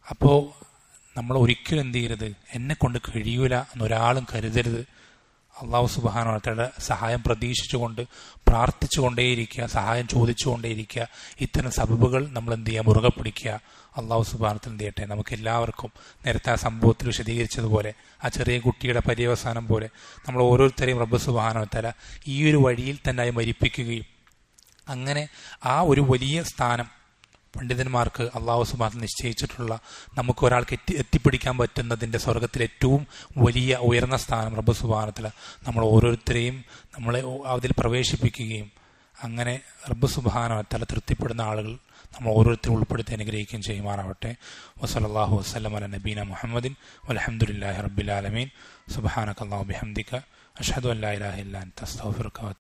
അപ്പോൾ നമ്മൾ ഒരിക്കലും എന്ത് ചെയ്യരുത്, എന്നെ കൊണ്ട് കഴിയൂല എന്നൊരാളും കരുതരുത്. അള്ളാഹു സുബ്ഹാനഹു വ തആലയുടെ സഹായം പ്രതീക്ഷിച്ചുകൊണ്ട് പ്രാർത്ഥിച്ചുകൊണ്ടേയിരിക്കുക, സഹായം ചോദിച്ചുകൊണ്ടേയിരിക്കുക. ഇത്തരം സബബുകൾ നമ്മൾ എന്ത് ചെയ്യുക, മുറുകെ പിടിക്കുക. അള്ളാഹു സുബ്ഹാനഹു വ തആല എന്ത് ചെയ്യട്ടെ, നമുക്ക് എല്ലാവർക്കും നേരത്തെ ആ സംഭവത്തിൽ വിശദീകരിച്ചതുപോലെ, ആ ചെറിയ കുട്ടിയുടെ പര്യവസാനം പോലെ നമ്മൾ ഓരോരുത്തരെയും റബ്ബ് സുബ്ഹാനഹു വ തആല ഈ ഒരു വഴിയിൽ തന്നെ മരിപ്പിക്കുകയും അങ്ങനെ ആ ഒരു വലിയ സ്ഥാനം പണ്ഡിതന്മാർക്ക് അള്ളാഹു സുബ്ഹാനഹു നിശ്ചയിച്ചിട്ടുള്ള നമുക്ക് ഒരാൾക്ക് എത്തിപ്പിടിക്കാൻ പറ്റുന്നതിൻ്റെ സ്വർഗത്തിൽ ഏറ്റവും വലിയ ഉയർന്ന സ്ഥാനം റബ്ബ് സുബ്ഹാനഹു വ തആല നമ്മൾ ഓരോരുത്തരെയും നമ്മളെ അതിൽ പ്രവേശിപ്പിക്കുകയും അങ്ങനെ റബ്ബ് സുബ്ഹാനഹു വ തആല തൃപ്തിപ്പെടുന്ന ആളുകൾ നമ്മൾ ഓരോരുത്തരും ഉൾപ്പെടുത്തി അനുഗ്രഹിക്കുകയും ചെയ്യുമാറാവട്ടെ. വസല്ലല്ലാഹു വസല്ലം അലാ നബീന മുഹമ്മദിൻ വൽഹംദുലില്ലാഹി റബ്ബിൽ ആലമീൻ. സുബ്ഹാനക അല്ലാഹു ബിഹംദിക അഷ്ഹദു അൻ ലാ ഇലാഹ ഇല്ല അൻത അസ്തഗ്ഫിറുക.